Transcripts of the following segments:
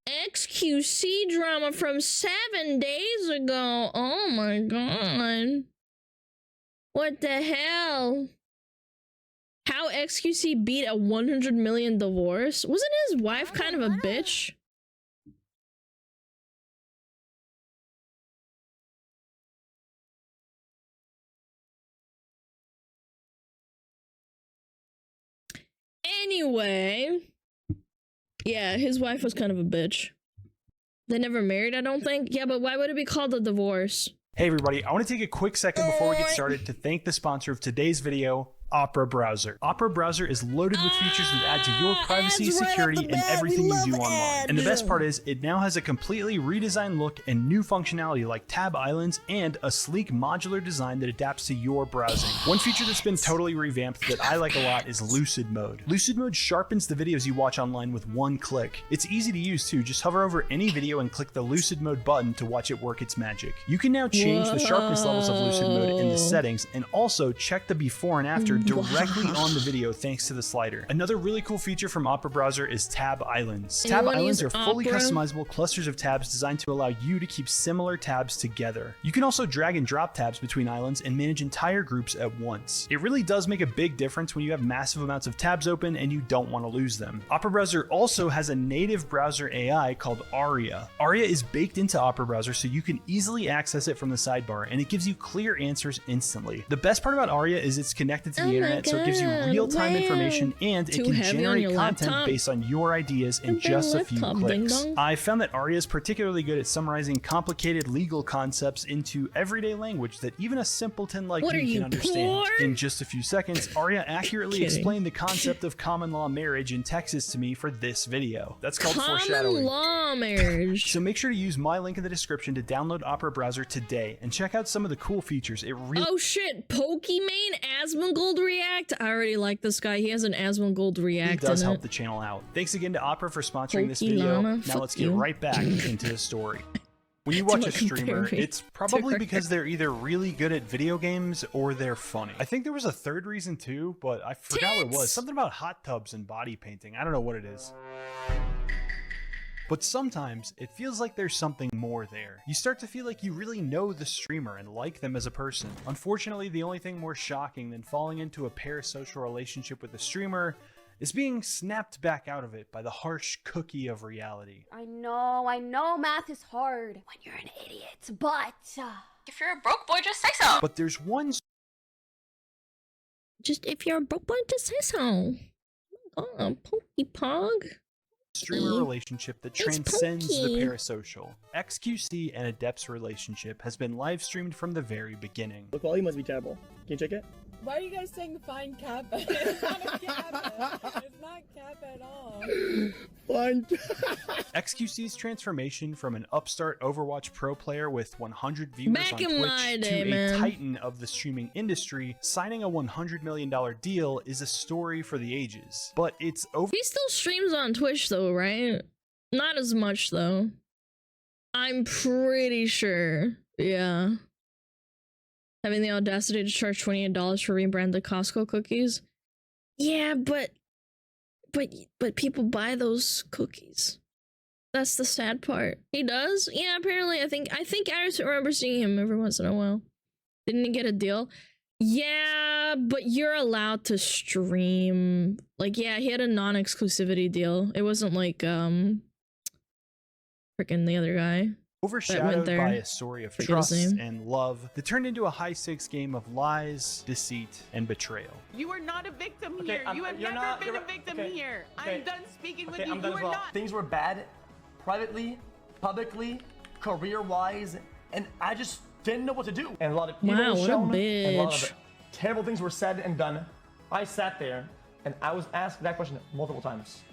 XQC drama from 7 days ago. Oh my god. What the hell? How XQC beat a 100 million divorce? Wasn't his wife kind of a bitch? Anyway, yeah, his wife was kind of a bitch. They never married, I don't think. Yeah, but why would it be called a divorce? Hey everybody, I want to take a quick second before we get started to thank the sponsor of today's video, Opera Browser. Opera Browser is loaded with features that add to your privacy, security, and everything you do online. And the best part is, it now has a completely redesigned look and new functionality like tab islands and a sleek modular design that adapts to your browsing. One feature that's been totally revamped that I like a lot is Lucid Mode. Lucid Mode sharpens the videos you watch online with one click. It's easy to use too, just hover over any video and click the Lucid Mode button to watch it work its magic. You can now change the sharpness levels of Lucid Mode in the settings and also check the before and after directly on the video thanks to the slider. Another really cool feature from Opera Browser is Tab Islands. Tab Islands are fully customizable clusters of tabs designed to allow you to keep similar tabs together. You can also drag and drop tabs between islands and manage entire groups at once. It really does make a big difference when you have massive amounts of tabs open and you don't want to lose them. Opera Browser also has a native browser AI called Aria. Aria is baked into Opera Browser so you can easily access it from the sidebar, and it gives you clear answers instantly. The best part about Aria is it's connected to the internet, so it gives you real-time information and it can generate content based on your ideas in just a few clicks. I found that Aria is particularly good at summarizing complicated legal concepts into everyday language that even a simpleton like me can understand. In just a few seconds, Aria accurately explained the concept of common law marriage in Texas to me for this video. That's called foreshadowing. Common law marriage. So make sure to use my link in the description to download Opera Browser today and check out some of the cool features. It really— Oh shit, Pokimane Asmongold React? I already like this guy. He has an Asmongold React. He does help the channel out. Thanks again to Opera for sponsoring this video. Now let's get right back into the story. When you watch a streamer, it's probably because they're either really good at video games or they're funny. I think there was a third reason too, but I forgot what it was. Something about hot tubs and body painting. I don't know what it is. But sometimes it feels like there's something more there. You start to feel like you really know the streamer and like them as a person. Unfortunately, the only thing more shocking than falling into a parasocial relationship with a streamer is being snapped back out of it by the harsh cookie of reality. I know math is hard when you're an idiot, but if you're a broke boy, just say so. But there's one— Just if you're a broke boy, just say so. Oh, Pokey Pog. Streamer relationship that transcends the parasocial. XQC and Adept's relationship has been live streamed from the very beginning. The quality must be terrible. Can you check it? Why are you guys saying fine cap? It's not a cap. It's not cap at all. Fine. XQC's transformation from an upstart Overwatch pro player with 100 viewers on Twitch to a titan of the streaming industry, signing a $100 million deal is a story for the ages. But it's over— He still streams on Twitch though, right? Not as much though. I'm pretty sure. Yeah. Having the audacity to charge $28 for rebranded Costco cookies. Yeah, but people buy those cookies. That's the sad part. He does? Yeah, apparently. I think I remember seeing him every once in a while. Didn't he get a deal? Yeah, but you're allowed to stream. Like, yeah, he had a non-exclusivity deal. It wasn't like freaking the other guy. Overshadowed by a story of trust and love that turned into a high-stakes game of lies, deceit, and betrayal. You are not a victim here. You have never been a victim here. I'm done speaking with you. I'm done as well. Things were bad, privately, publicly, career-wise, and I just didn't know what to do. And a lot of people were shown, and a lot of terrible things were said and done. I sat there, and I was asked that question multiple times.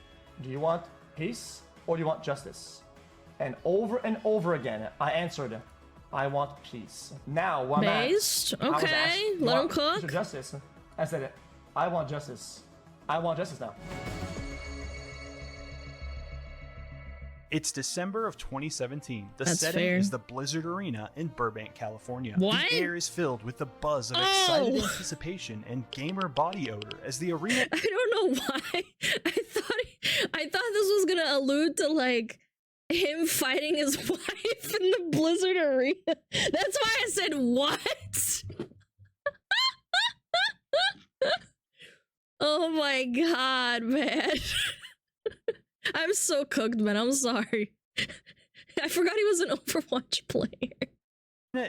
Do you want peace, or do you want justice? And over again, I answered, I want peace. Now, when based? Okay, let him cook. Justice. I said, I want justice. I want justice now. It's December of 2017. The That's setting fair. is the Blizzard Arena in Burbank, California. What? The air is filled with the buzz of excited anticipation and gamer body odor as the arena. I don't know why. I thought this was gonna allude to like him fighting his wife in the Blizzard Arena. That's why I said what? Oh my god, man. I'm so cooked, man. I'm sorry. I forgot he was an Overwatch player.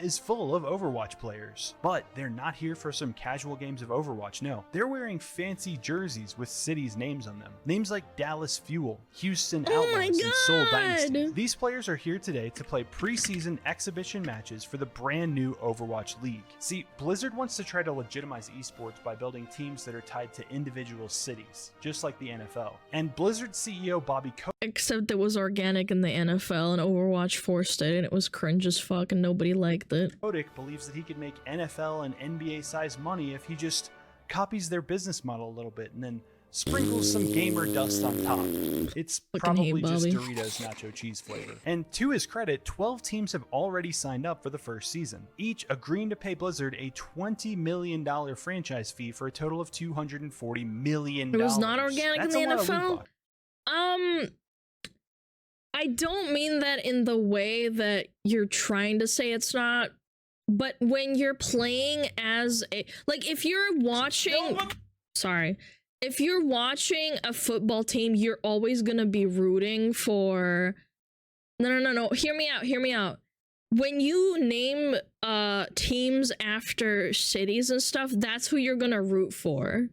Is full of Overwatch players, but they're not here for some casual games of Overwatch. No, they're wearing fancy jerseys with cities' names on them. Names like Dallas Fuel, Houston Outlaws, and Seoul Dynasty. These players are here today to play preseason exhibition matches for the brand new Overwatch League. See, Blizzard wants to try to legitimize esports by building teams that are tied to individual cities, just like the NFL. And Blizzard CEO Bobby Except it was organic in the NFL and Overwatch forced it and it was cringe as fuck and nobody liked it. Kotick believes that he could make NFL and NBA size money if he just copies their business model a little bit and then sprinkles some gamer dust on top. It's probably just Doritos nacho cheese flavor. And to his credit, 12 teams have already signed up for the first season, each agreeing to pay Blizzard a $20 million franchise fee for a total of $240 million. It was not organic in the NFL? I don't mean that in the way that you're trying to say it's not, but when you're playing as a, like if you're watching, if you're watching a football team, you're always gonna be rooting for, no, hear me out. When you name teams after cities and stuff, that's who you're gonna root for.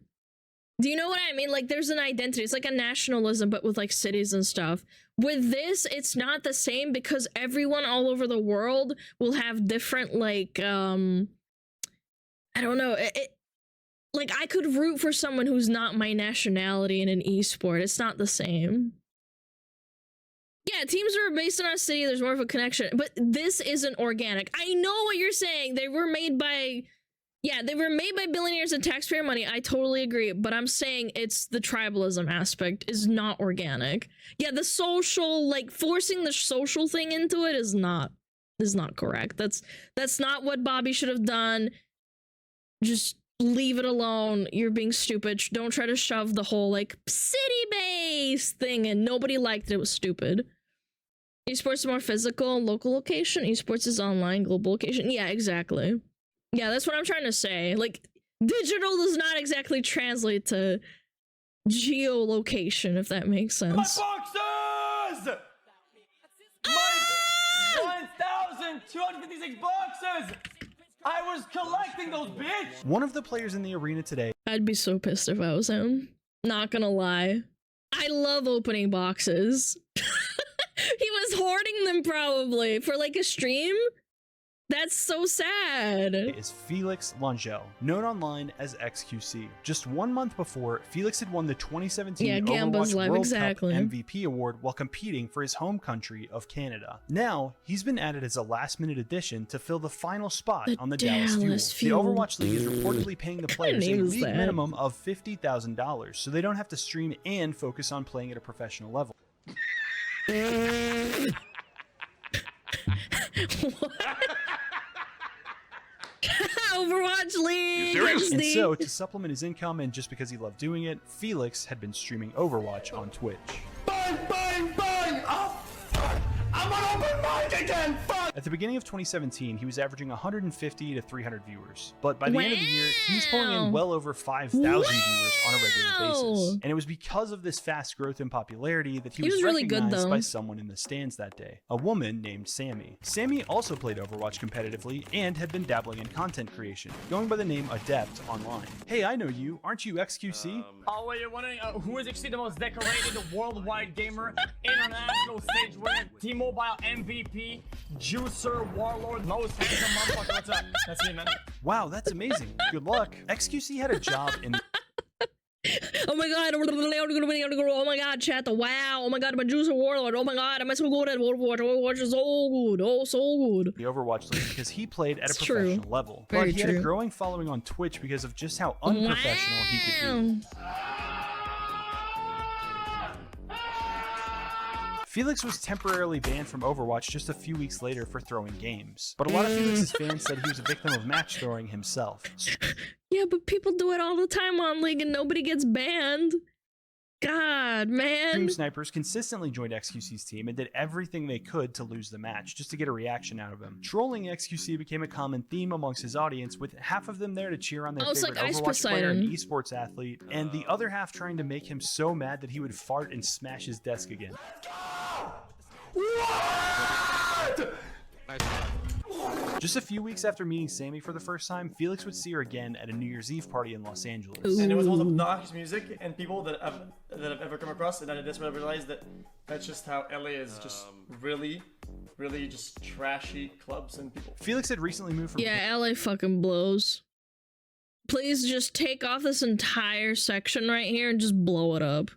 Do you know what I mean? Like there's an identity. It's like a nationalism, but with like cities and stuff. With this, it's not the same because everyone all over the world will have different like, I don't know. Like I could root for someone who's not my nationality in an esport. It's not the same. Yeah, teams are based on a city. There's more of a connection, but this isn't organic. I know what you're saying. They were made by... Yeah, they were made by billionaires and taxpayer money. I totally agree, but I'm saying it's the tribalism aspect is not organic. Yeah, the social, like forcing the social thing into it is not correct. That's not what Bobby should have done. Just leave it alone. You're being stupid. Don't try to shove the whole like city-based thing in. Nobody liked it. It was stupid. Esports is more physical, local location. Esports is online, global location. Yeah, exactly. Yeah, that's what I'm trying to say. Like, digital does not exactly translate to geolocation, if that makes sense. My boxes! My 1,256 boxes! I was collecting those, bitch! One of the players in the arena today. I'd be so pissed if I was him. Not gonna lie. I love opening boxes. He was hoarding them probably for like a stream. That's so sad. Is Felix Langell, known online as XQC. Just 1 month before, Felix had won the 2017 Overwatch World Cup MVP award while competing for his home country of Canada. Now, he's been added as a last-minute addition to fill the final spot on the Dallas Fuel. The Overwatch League is reportedly paying the players a league minimum of $50,000, so they don't have to stream and focus on playing at a professional level. What? Overwatch League! And so, to supplement his income and just because he loved doing it, Felix had been streaming Overwatch on Twitch. Bang, bang, bang! Oh, fuck! I'm on open mic again! Fuck! At the beginning of 2017, he was averaging 150 to 300 viewers. But by the end of the year, he was pulling in well over 5,000 viewers on a regular basis. And it was because of this fast growth in popularity that he was recognized by someone in the stands that day, a woman named Sammy. Sammy also played Overwatch competitively and had been dabbling in content creation, going by the name Adept online. Hey, I know you. Aren't you XQC? Oh, wait, you're wondering who is actually the most decorated worldwide gamer, international stage winner, T-Mobile MVP, Juicer, Warlord, most handsome motherfucker. What's up? That's me, man. Wow, that's amazing. Good luck. XQC had a job in... Oh my god, oh my god, chat, wow, oh my god, I'm a Juicer Warlord, oh my god, am I so good at Overwatch? Overwatch is so good, oh, so good. The Overwatch League because he played at a professional level. But he had a growing following on Twitch because of just how unprofessional he could be. Felix was temporarily banned from Overwatch just a few weeks later for throwing games, but a lot of Felix's fans said he was a victim of match throwing himself. Yeah, but people do it all the time on League and nobody gets banned. God, man. Stream snipers consistently joined XQC's team and did everything they could to lose the match, just to get a reaction out of him. Trolling XQC became a common theme amongst his audience, with half of them there to cheer on their favorite Overwatch player and esports athlete, and the other half trying to make him so mad that he would fart and smash his desk again. What? Just a few weeks after meeting Sammy for the first time, Felix would see her again at a New Year's Eve party in Los Angeles. And it was all obnoxious music and people that I've ever come across, and I just realized that that's just how LA is, just really just trashy clubs and people. Felix had recently moved from— Yeah, LA fucking blows. Please just take off this entire section right here and just blow it up.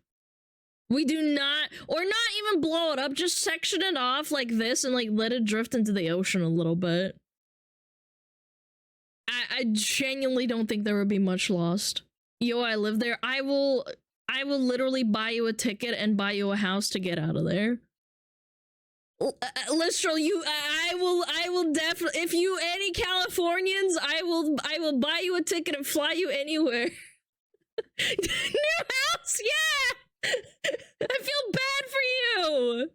We do not, or not even blow it up, just section it off like this and like let it drift into the ocean a little bit. I genuinely don't think there would be much lost. Yo, I live there. I will literally buy you a ticket and buy you a house to get out of there. Literal, I will definitely, if you any Californians, I will buy you a ticket and fly you anywhere. New house, yeah! I feel bad for you!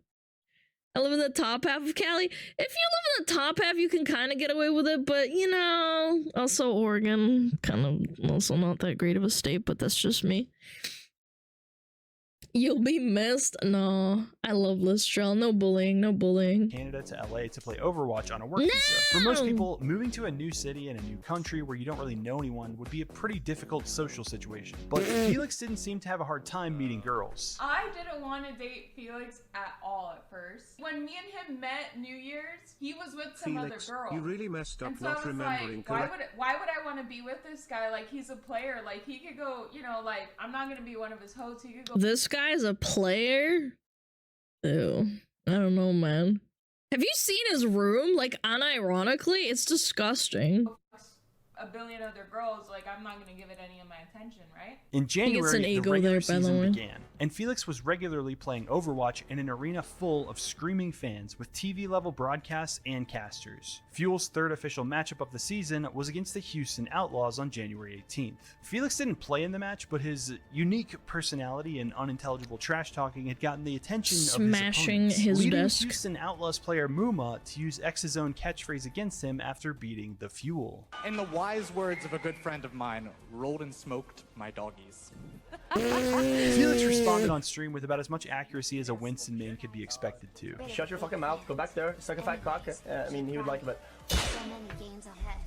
I live in the top half of Cali. If you live in the top half, you can kind of get away with it, but you know, also Oregon, kind of also not that great of a state, but that's just me. You'll be missed. No, I love Listral. No bullying, no bullying. Canada to LA to play Overwatch on a work visa. For most people, moving to a new city and a new country where you don't really know anyone would be a pretty difficult social situation. But Felix didn't seem to have a hard time meeting girls. I didn't want to date Felix at all at first. When me and him met New Year's, he was with some Felix, other girl. you really messed up and so not I was remembering like, why would I want to be with this guy? Like, he's a player. Like, he could go, you know, like, I'm not going to be one of his hoes. He could go. This guy's a player? Ew. I don't know, man. Have you seen his room? Like, unironically, it's disgusting. A billion other girls, like, I'm not gonna give it any of my attention, right? In January, the regular season began, and Felix was regularly playing Overwatch in an arena full of screaming fans with TV-level broadcasts and casters. Fuel's third official matchup of the season was against the Houston Outlaws on January 18th. Felix didn't play in the match, but his unique personality and unintelligible trash-talking had gotten the attention of his opponents, leading Houston Outlaws player Muma to use X's own catchphrase against him after beating the Fuel. In the wise words of a good friend of mine, rolled and smoked my doggies. Felix responded on stream with about as much accuracy as a Winston main could be expected to. Shut your fucking mouth, go back there, suck a fat cock. I mean, he would like it, but... So many games ahead.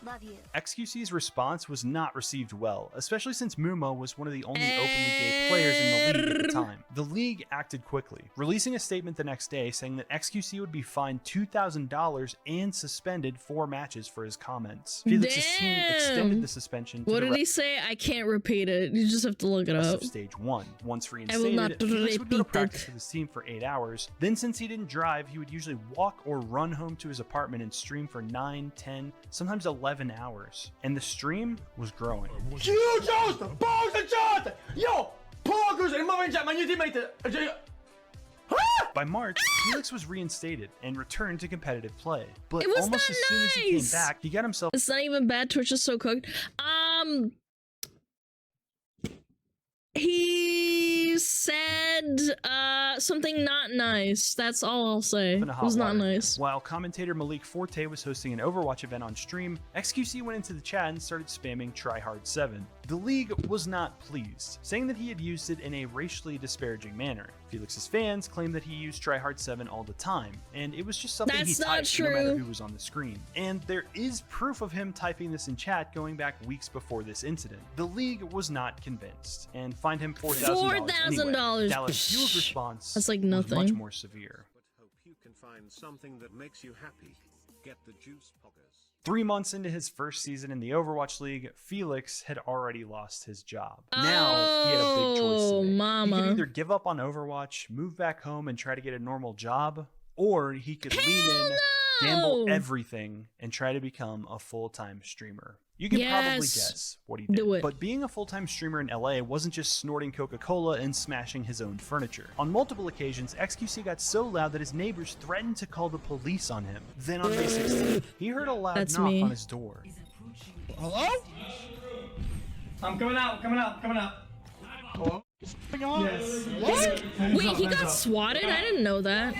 Love you. XQC's response was not received well, especially since Muma was one of the only openly gay players in the league at the time. The league acted quickly, releasing a statement the next day saying that XQC would be fined $2,000 and suspended 4 matches for his comments. Felix's team extended the suspension to what did he say? I can't repeat it. You just have to look it up. Stage 1. Once reinstated, Felix would go to practice with his team for 8 hours. Then, since he didn't drive, he would usually walk or run home to his apartment and stream for 9, 10, sometimes 11 hours, and the stream was growing. By March, Felix was reinstated and returned to competitive play, but almost as soon as he came back, he got himself— It's not even bad. Twitch is so cooked. He said something not nice. That's all I'll say. It was not nice. While commentator Malik Forte was hosting an Overwatch event on stream, XQC went into the chat and started spamming tryhard7. The league was not pleased, saying that he had used it in a racially disparaging manner. Felix's fans claimed that he used tryhard7 all the time, and it was just something he typed no matter who was on the screen. And there is proof of him typing this in chat going back weeks before this incident. The league was not convinced and fined him $4,000 anyway. Dallas Fuel's response That's like nothing. was much more severe. But hope you can find something that makes you happy. Get the juice poggers. 3 months into his first season in the Overwatch League, Felix had already lost his job. Now he had a big choice to make. He could either give up on Overwatch, move back home, and try to get a normal job, or he could lean in gamble everything, and try to become a full-time streamer. You can probably guess what he did. But being a full-time streamer in LA wasn't just snorting Coca-Cola and smashing his own furniture. On multiple occasions, XQC got so loud that his neighbors threatened to call the police on him. Then on May 16th, he heard a loud knock on his door. Hello? I'm coming out, coming out. Hello? Yes. What? Wait, he got swatted? I didn't know that.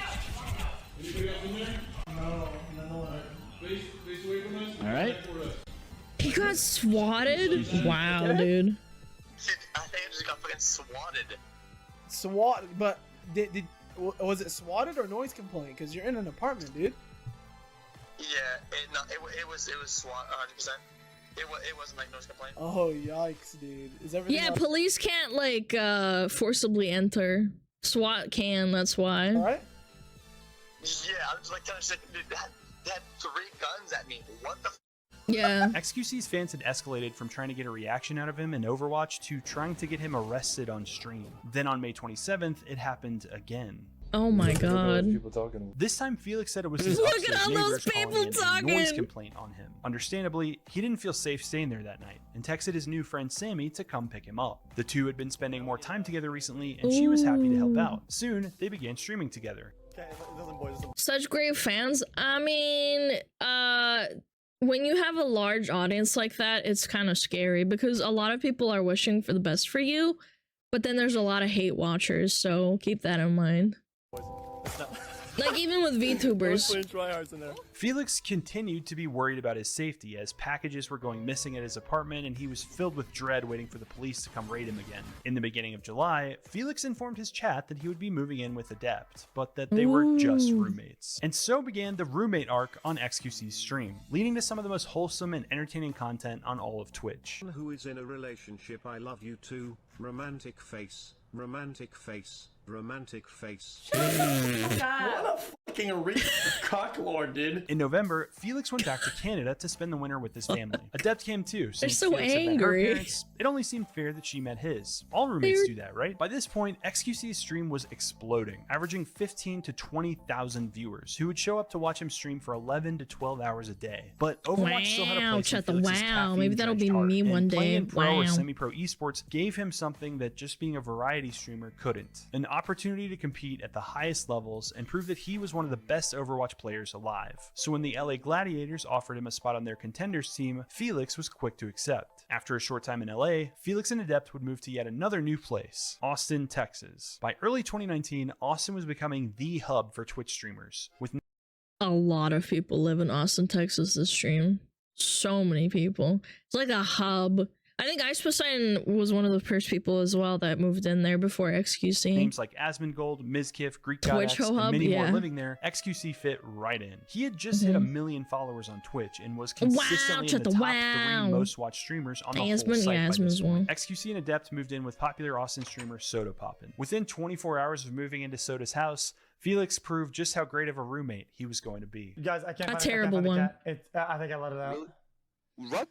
Alright. He got swatted? Wow, dude. I think I just got fucking swatted. Swatted? But was it swatted or noise complaint? Because you're in an apartment, dude. Yeah, it was SWAT 100%. It wasn't like noise complaint. Oh yikes, dude! Is everything? Yeah, police can't like forcibly enter. SWAT can. That's why. All right. Yeah, I was like kind of sick. Dude, they had 3 guns at me. What the? Yeah. XQC's fans had escalated from trying to get a reaction out of him in Overwatch to trying to get him arrested on stream. Then on May 27th, it happened again. Oh my god. This time Felix said it was his Look upstairs at all those neighbors people calling in a talking. noise complaint on him. Understandably, he didn't feel safe staying there that night and texted his new friend Sammy to come pick him up. The two had been spending more time together recently and she was happy to help out. Soon, they began streaming together. Such great fans. I mean, when you have a large audience like that, it's kind of scary because a lot of people are wishing for the best for you, but then there's a lot of hate watchers, so keep that in mind. Like even with VTubers. Felix continued to be worried about his safety as packages were going missing at his apartment and he was filled with dread waiting for the police to come raid him again. In the beginning of July, Felix informed his chat that he would be moving in with Adept, but that they were just roommates. And so began the roommate arc on XQC's stream, leading to some of the most wholesome and entertaining content on all of Twitch. Who is in a relationship? I love you too. Romantic face. Romantic face. Romantic face. What a fucking cocklord, dude. In November, Felix went back to Canada to spend the winter with his family. Adept came too. They're so Felix had met her angry. parents, it only seemed fair that she met his. All roommates do that, right? By this point, XQC's stream was exploding, averaging 15 to 20,000 viewers who would show up to watch him stream for 11 to 12 hours a day. But Overwatch still had a place in Felix's Maybe that'll be me one day. Playing in pro or semi-pro esports gave him something that just being a variety streamer couldn't. An opportunity to compete at the highest levels and prove that he was one of the best Overwatch players alive. So when the LA Gladiators offered him a spot on their contenders team, Felix was quick to accept. After a short time in LA, Felix and Adept would move to yet another new place, Austin, Texas. By early 2019, Austin was becoming the hub for Twitch streamers, with a lot of people live in Austin, Texas this stream. So many people. It's like a hub. I think Ice Poseidon was one of the first people as well that moved in there before XQC. Names like Asmongold, Mizkif, Greek Twitch Godex, and hub, many more living there, XQC fit right in. He had just hit 1 million followers on Twitch and was consistently in the top 3 most watched streamers on the whole site by this point. XQC and Adept moved in with popular Austin streamer Soda Poppin'. Within 24 hours of moving into Soda's house, Felix proved just how great of a roommate he was going to be. You guys, I can't A find terrible I can't one. find the cat. I think I let it out. What?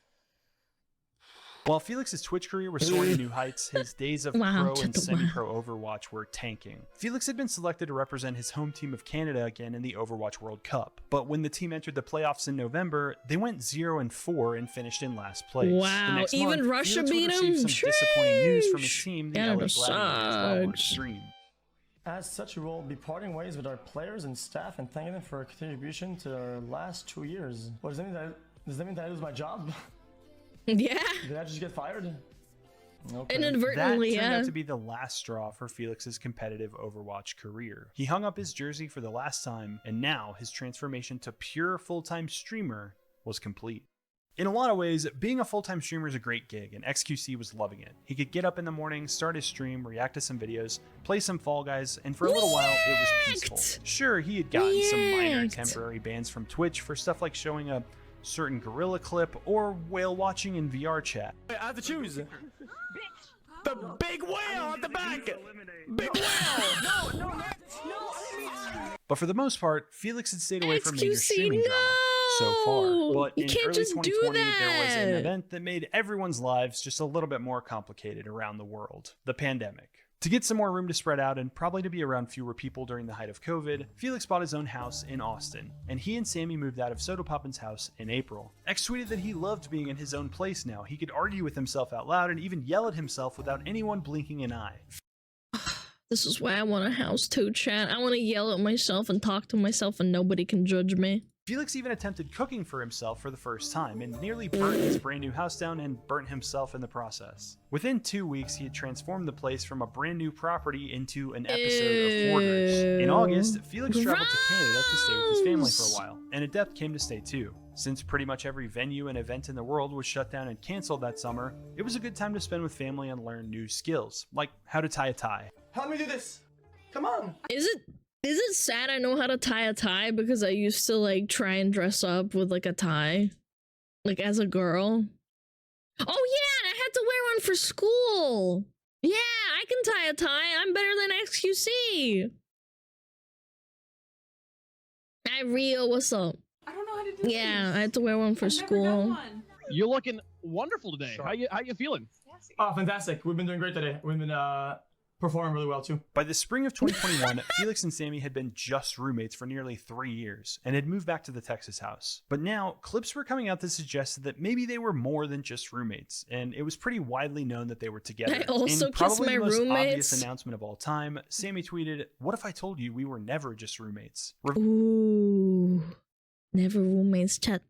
While Felix's Twitch career was soaring to new heights, his days of pro and semi-pro Overwatch were tanking. Felix had been selected to represent his home team of Canada again in the Overwatch World Cup, but when the team entered the playoffs in November, they went 0-4 and finished in last place. Wow, even Russia Felix would beat receive him? some disappointing news from his team, the LA Canada Gladiators, while on sucks. stream. As such, we will be parting ways with our players and staff and thanking them for a contribution to our last 2 years. What does that mean? Does that mean that I lose my job? Yeah. Did I just get fired? Okay. Inadvertently, that turned out to be the last straw for Felix's competitive Overwatch career. He hung up his jersey for the last time, and now his transformation to pure full-time streamer was complete. In a lot of ways, being a full-time streamer is a great gig, and XQC was loving it. He could get up in the morning, start his stream, react to some videos, play some Fall Guys, and for a little while, it was peaceful. Sure, he had gotten some minor temporary bans from Twitch for stuff like showing a certain gorilla clip or whale watching in VR chat. I have to choose. The big whale at the back. Big whale. No. But for the most part, Felix had stayed away from major XQC, streaming drama so far. But You in can't early just do 2020, there was an that. event that made everyone's lives just a little bit more complicated around the world: the pandemic. To get some more room to spread out and probably to be around fewer people during the height of COVID, Felix bought his own house in Austin, and he and Sammy moved out of Sodapoppin's house in April. X tweeted that he loved being in his own place now. He could argue with himself out loud and even yell at himself without anyone blinking an eye. This is why I want a house too, chat. I want to yell at myself and talk to myself and nobody can judge me. Felix even attempted cooking for himself for the first time and nearly burnt his brand new house down and burnt himself in the process. Within 2 weeks, he had transformed the place from a brand new property into an episode of Hoarders. In August, Felix traveled to Canada to stay with his family for a while, and Adept came to stay too. Since pretty much every venue and event in the world was shut down and canceled that summer, it was a good time to spend with family and learn new skills, like how to tie a tie. Help me do this! Come on! Is it sad I know how to tie a tie because I used to like try and dress up with like a tie, like as a girl? Oh yeah, and I had to wear one for school. Yeah, I can tie a tie. I'm better than XQC. Hi Rio, what's up? I don't know how to do Yeah, I had to wear one for school. You're looking wonderful today. How you feeling? Oh, fantastic. We've been doing great today. We've been performing really well too. By the spring of 2021, Felix and Sammy had been just roommates for nearly 3 years and had moved back to the Texas house. But now, clips were coming out that suggested that maybe they were more than just roommates, and it was pretty widely known that they were together. I also In probably kissed my the most roommates. obvious announcement of all time, Sammy tweeted, "What if I told you we were never just roommates?" Ooh, never roommates chat.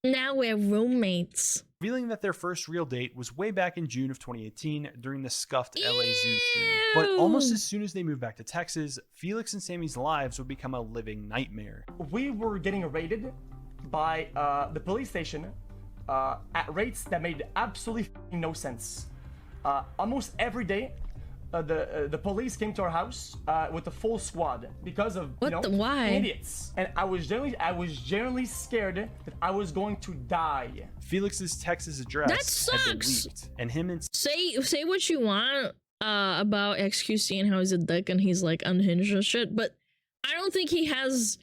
Now we're roommates. Revealing that their first real date was way back in June of 2018 during the scuffed LA Zoo stream. But almost as soon as they moved back to Texas, Felix and Sammy's lives would become a living nightmare. We were getting raided by the police station at rates that made absolutely no sense. Almost every day, the police came to our house with a full squad because of why idiots, and I was generally scared that I was going to die. Felix's Texas address That sucks. had been leaked, and him and Say what you want about XQC and how he's a dick and he's like unhinged and shit, but I don't think he has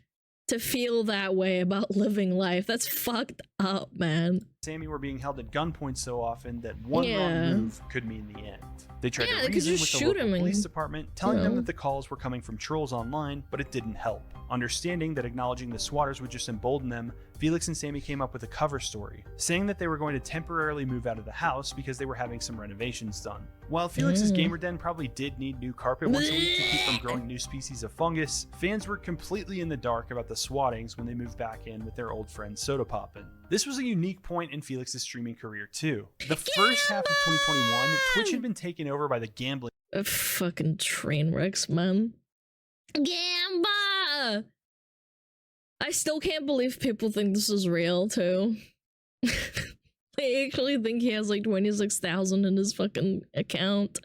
to feel that way about living life. That's fucked up, man. Sammy were being held at gunpoint so often that one wrong move could mean the end. They tried to reason with the local police department, telling them that the calls were coming from trolls online, but it didn't help. Understanding that acknowledging the swatters would just embolden them, Felix and Sammy came up with a cover story, saying that they were going to temporarily move out of the house because they were having some renovations done. While Felix's gamer den probably did need new carpet once a week to keep from growing new species of fungus, fans were completely in the dark about the swattings when they moved back in with their old friend Sodapoppin. This was a unique point in Felix's streaming career too. The first half of 2021, Twitch had been taken over by the gambling fucking train wrecks, man. Gamba! I still can't believe people think this is real too. They actually think he has like 26,000 in his fucking account.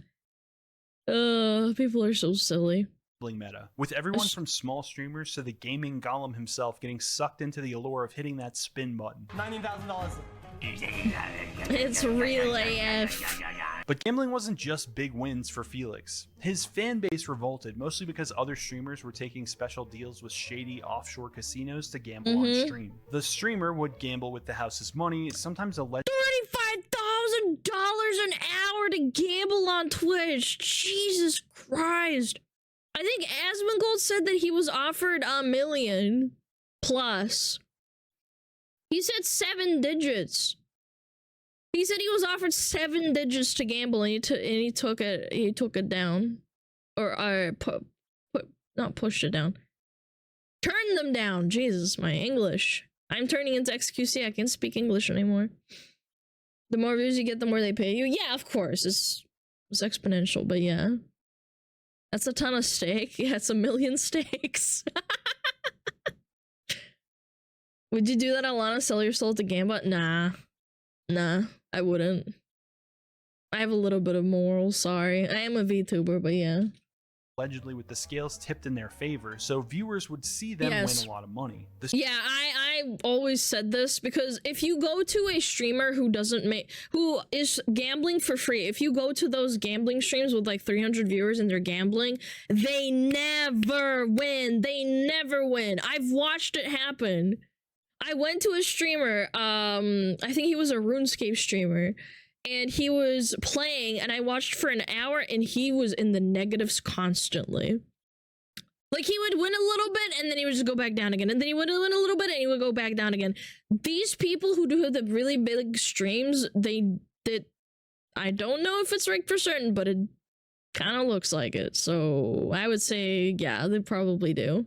People are so silly. meta, with everyone from small streamers to the gaming golem himself getting sucked into the allure of hitting that spin button. $19,000. It's real AF. But gambling wasn't just big wins for Felix. His fan base revolted, mostly because other streamers were taking special deals with shady offshore casinos to gamble on stream. The streamer would gamble with the house's money, sometimes alleged $35,000 an hour to gamble on Twitch. Jesus Christ. I think Asmongold said that he was offered $1 million plus. He said 7 digits. He said he was offered 7 digits to gamble, and he took it down, or not pushed it down. Turned them down. Jesus, my English. I'm turning into XQC. I can't speak English anymore. The more views you get, the more they pay you. Yeah, of course, it's exponential, but yeah, that's a ton of steak. Yeah, it's 1 million steaks. Would you do that, Alana? Sell your soul to Gamba? Nah, I wouldn't. I have a little bit of moral, sorry. I am a VTuber, but yeah. Allegedly with the scales tipped in their favor, so viewers would see them win a lot of money. Yeah, I always said this, because if you go to a streamer who is gambling for free, if you go to those gambling streams with like 300 viewers and they're gambling, they never win. They never win. I've watched it happen. I went to a streamer, I think he was a RuneScape streamer, and he was playing, and I watched for an hour, and he was in the negatives constantly. Like, he would win a little bit, and then he would just go back down again, and then he would win a little bit, and he would go back down again. These people who do the really big streams, I don't know if it's rigged for certain, but it kind of looks like it. So I would say, yeah, they probably do.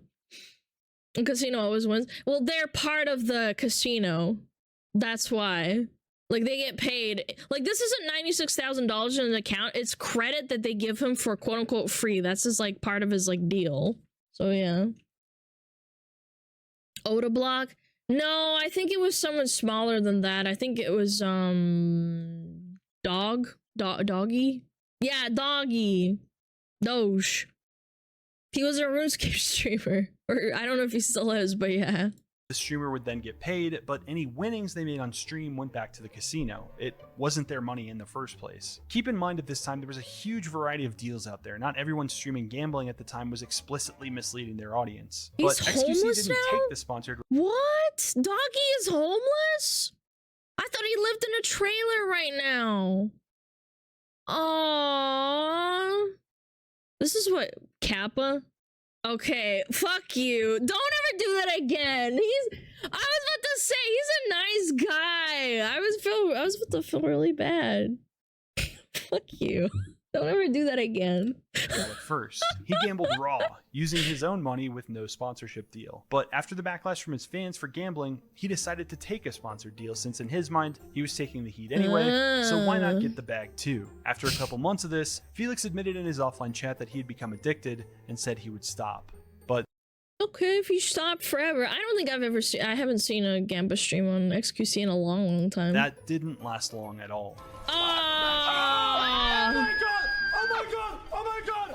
The casino always wins. Well, they're part of the casino. That's why. Like, they get paid. Like, this isn't $96,000 in an account. It's credit that they give him for quote-unquote free. That's just, like, part of his, like, deal. So, yeah. Oda Block? No, I think it was someone smaller than that. I think it was, Doggy? Yeah, Doggy. Doge. He was a RuneScape streamer. Or, I don't know if he still is, but yeah. The streamer would then get paid, but any winnings they made on stream went back to the casino. It wasn't their money in the first place. Keep in mind at this time there was a huge variety of deals out there. Not everyone streaming gambling at the time was explicitly misleading their audience. He's but XQC homeless didn't now? take the sponsored. What? Doggy is homeless? I thought he lived in a trailer right now. Aww. This is what, Kappa? Okay, fuck you. Don't ever do that again. I was about to say, he's a nice guy. I was about to feel really bad. Fuck you. Don't ever do that again. At first, he gambled raw, using his own money with no sponsorship deal. But after the backlash from his fans for gambling, he decided to take a sponsored deal since in his mind, he was taking the heat anyway, so why not get the bag too? After a couple months of this, Felix admitted in his offline chat that he had become addicted and said he would stop. But okay, if you stop forever. I don't think I haven't seen a Gamba stream on XQC in a long, long time. that didn't last long at all.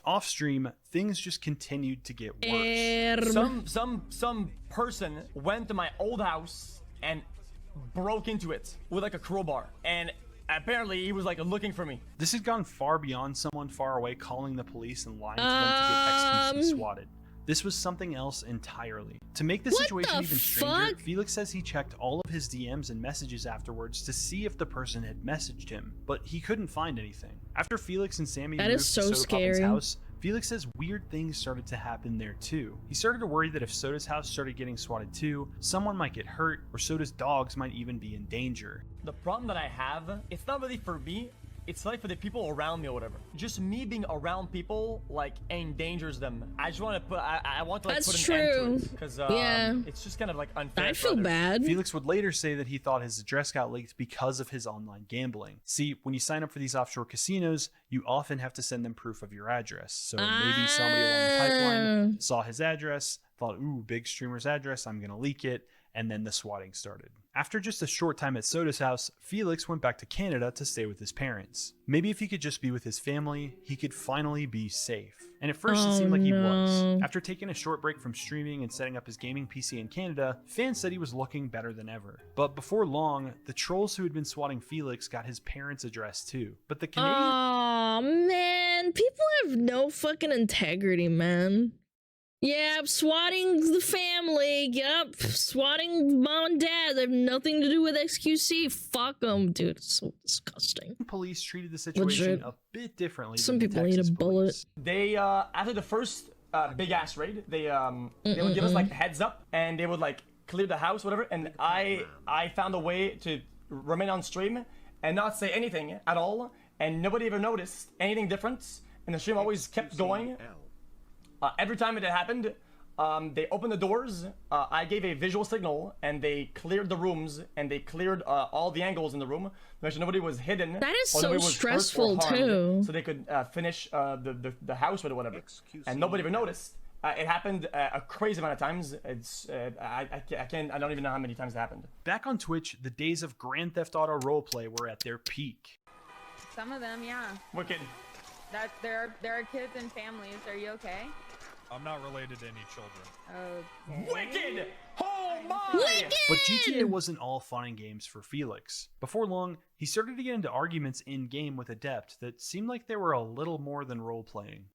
Off stream, things just continued to get worse. Some person went to my old house and broke into it with like a crowbar, and apparently he was like looking for me. This had gone far beyond someone far away calling the police and lying to them to get XQC swatted. This was something else entirely. To make the situation even stranger, Felix says he checked all of his DMs and messages afterwards to see if the person had messaged him, but he couldn't find anything. After Felix and Sammy moved to Soda Poppin's house, Felix says weird things started to happen there too. He started to worry that if Soda's house started getting swatted too, someone might get hurt, or Soda's dogs might even be in danger. The problem that I have, it's not really for me, it's like for the people around me or whatever. Just me being around people like endangers them. I just want to put, I want to like put an end to it, because it's just kind of like unfair. I feel bad. Felix would later say that he thought his address got leaked because of his online gambling. See, when you sign up for these offshore casinos, you often have to send them proof of your address. So maybe somebody along the pipeline saw his address, thought, ooh, big streamer's address, I'm gonna leak it, and then the swatting started. After just a short time at Soda's house, Felix went back to Canada to stay with his parents. Maybe if he could just be with his family, he could finally be safe. And at first it seemed like he was. After taking a short break from streaming and setting up his gaming PC in Canada, fans said he was looking better than ever. But before long, the trolls who had been swatting Felix got his parents' address too. But the Canadian— oh man, people have no fucking integrity, man. Yep, swatting the family. Yep, swatting mom and dad. They have nothing to do with XQC. Fuck them, dude. It's so disgusting. Police treated the situation a bit differently. Some people need a bullet. They after the first big ass raid, they would give us like heads up, and they would like clear the house, whatever. And I found a way to remain on stream and not say anything at all, and nobody ever noticed anything different. And the stream always kept going. Every time it happened, they opened the doors, I gave a visual signal, and they cleared the rooms, and they cleared all the angles in the room, make sure nobody was hidden. That is so stressful too. So they could finish the house or whatever. And nobody ever noticed. It happened a crazy amount of times. It's I don't even know how many times it happened. Back on Twitch, the days of Grand Theft Auto roleplay were at their peak. Some of them, yeah. Wicked. There are kids and families. Are you okay? I'm not related to any children. Okay. Wicked! Oh my! Wicked! But GTA wasn't all fun and games for Felix. Before long, he started to get into arguments in-game with Adept that seemed like they were a little more than role-playing.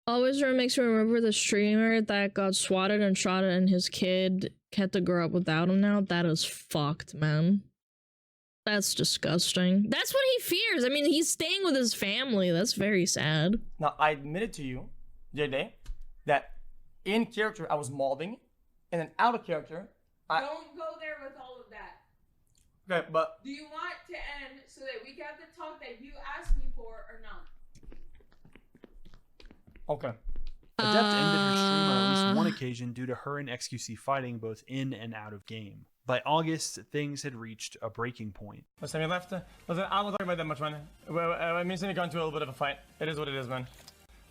Always makes me remember the streamer that got swatted and shot and his kid had to grow up without him now. That is fucked, man. That's disgusting. That's what he fears. I mean, he's staying with his family. That's very sad. Now, I admitted to you the other day that in character I was molding, and then out of character, Don't go there with all of that. Okay, but... Do you want to end so that we can have the talk that you asked me for or not? Okay. Adept ended her stream on at least one occasion due to her and XQC fighting both in and out of game. By August, things had reached a breaking point. Listen, we left. Listen, I won't talk about that much, man. Me and Sammy got into a little bit of a fight. It is what it is, man.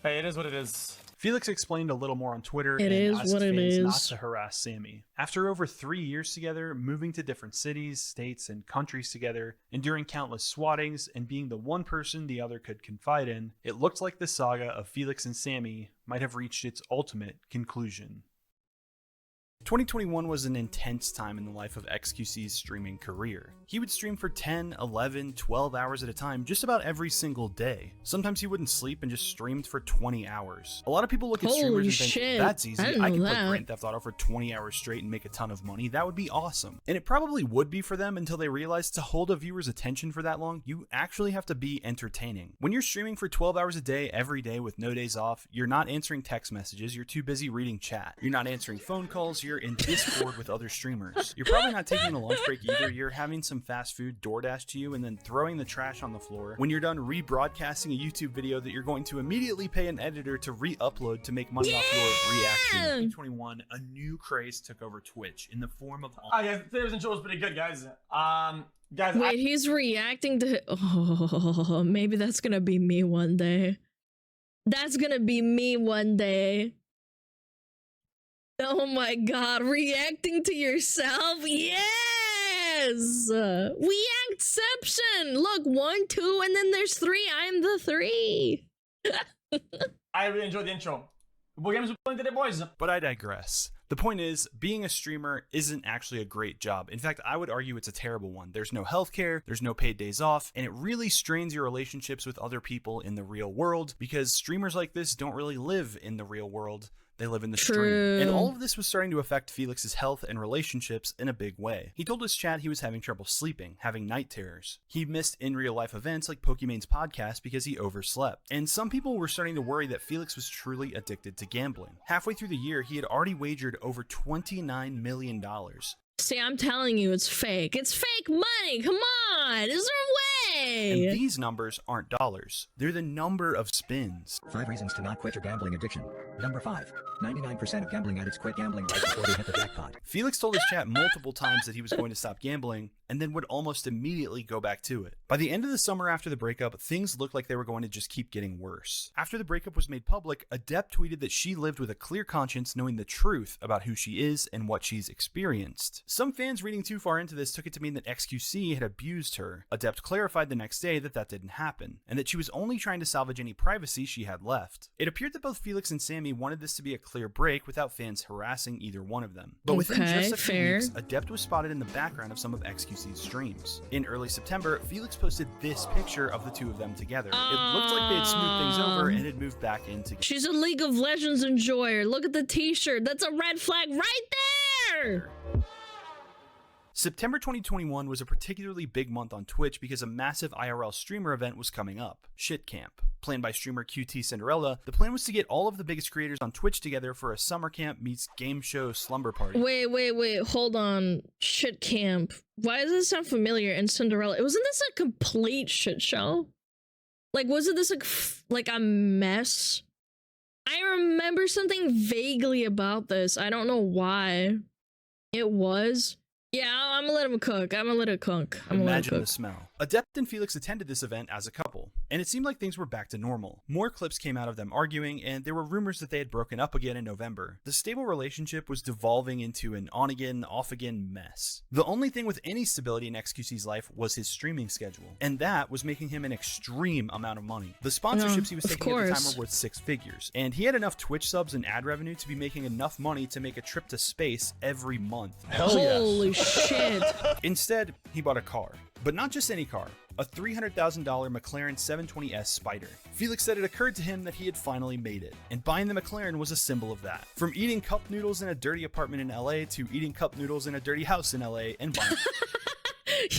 Hey, it is what it is. Felix explained a little more on Twitter and asked fans not to harass Sammy. After over 3 years together, moving to different cities, states, and countries together, enduring countless swattings, and being the one person the other could confide in, it looked like the saga of Felix and Sammy might have reached its ultimate conclusion. 2021 was an intense time in the life of XQC's streaming career. He would stream for 10, 11, 12 hours at a time just about every single day. Sometimes he wouldn't sleep and just streamed for 20 hours. A lot of people look at streamers and think, that's easy, I can play Grand Theft Auto for 20 hours straight and make a ton of money, that would be awesome. And it probably would be for them until they realize to hold a viewer's attention for that long, you actually have to be entertaining. When you're streaming for 12 hours a day, every day with no days off, you're not answering text messages, you're too busy reading chat. You're not answering phone calls, you're in Discord with other streamers. You're probably not taking a lunch break either. You're having some fast food DoorDash to you and then throwing the trash on the floor. When you're done rebroadcasting a YouTube video that you're going to immediately pay an editor to re-upload to make money off your reaction. In 2021, a new craze took over Twitch in the form of... Yeah, Theories and Show was pretty good, guys. Wait, he's reacting to... Oh, maybe that's gonna be me one day. That's gonna be me one day. Oh my god, reacting to yourself? Yes! Reactception! Look, 1, 2, and then there's 3. I'm the 3. I really enjoyed the intro. What games we playing today, boys? But I digress. The point is, being a streamer isn't actually a great job. In fact, I would argue it's a terrible one. There's no healthcare, there's no paid days off, and it really strains your relationships with other people in the real world because streamers like this don't really live in the real world. They live in the stream. And all of this was starting to affect Felix's health and relationships in a big way. He told his chat he was having trouble sleeping, having night terrors. He missed in real life events like Pokemon's podcast because he overslept. And some people were starting to worry that Felix was truly addicted to gambling. Halfway through the year, he had already wagered over $29 million. See, I'm telling you, it's fake. It's fake money. Come on. Is there a way? And these numbers aren't dollars. They're the number of spins. 5 reasons to not quit your gambling addiction. Number 5. 99% of gambling addicts quit gambling right before they hit the jackpot. Felix told his chat multiple times that he was going to stop gambling and then would almost immediately go back to it. By the end of the summer after the breakup, things looked like they were going to just keep getting worse. After the breakup was made public, Adept tweeted that she lived with a clear conscience knowing the truth about who she is and what she's experienced. Some fans reading too far into this took it to mean that XQC had abused her. Adept clarified the next day that that didn't happen, and that she was only trying to salvage any privacy she had left. It appeared that both Felix and Sammy wanted this to be a clear break without fans harassing either one of them. But within just a few weeks, Adept was spotted in the background of some of XQC's streams. In early September, Felix posted this picture of the two of them together. It looked like they had smoothed things over and had moved back in together. She's a League of Legends enjoyer. Look at the t-shirt. That's a red flag right there! September 2021 was a particularly big month on Twitch because a massive IRL streamer event was coming up, Shit Camp. Planned by streamer QT Cinderella, the plan was to get all of the biggest creators on Twitch together for a summer camp meets game show slumber party. Wait, hold on. Shit Camp. Why does this sound familiar? And Cinderella, wasn't this a complete shit show? Like, wasn't this like a mess? I remember something vaguely about this. I don't know why. It was. Yeah, I'm gonna let him cook. Imagine the smell. Adept and Felix attended this event as a couple, and it seemed like things were back to normal. More clips came out of them arguing, and there were rumors that they had broken up again in November. The stable relationship was devolving into an on-again, off-again mess. The only thing with any stability in XQC's life was his streaming schedule, and that was making him an extreme amount of money. The sponsorships he was taking at the time were worth 6 figures, and he had enough Twitch subs and ad revenue to be making enough money to make a trip to space every month. Holy shit. Instead, he bought a car. But not just any car, a $300,000 McLaren 720S Spider. Felix said it occurred to him that he had finally made it, and buying the McLaren was a symbol of that. From eating cup noodles in a dirty apartment in LA to eating cup noodles in a dirty house in LA and buying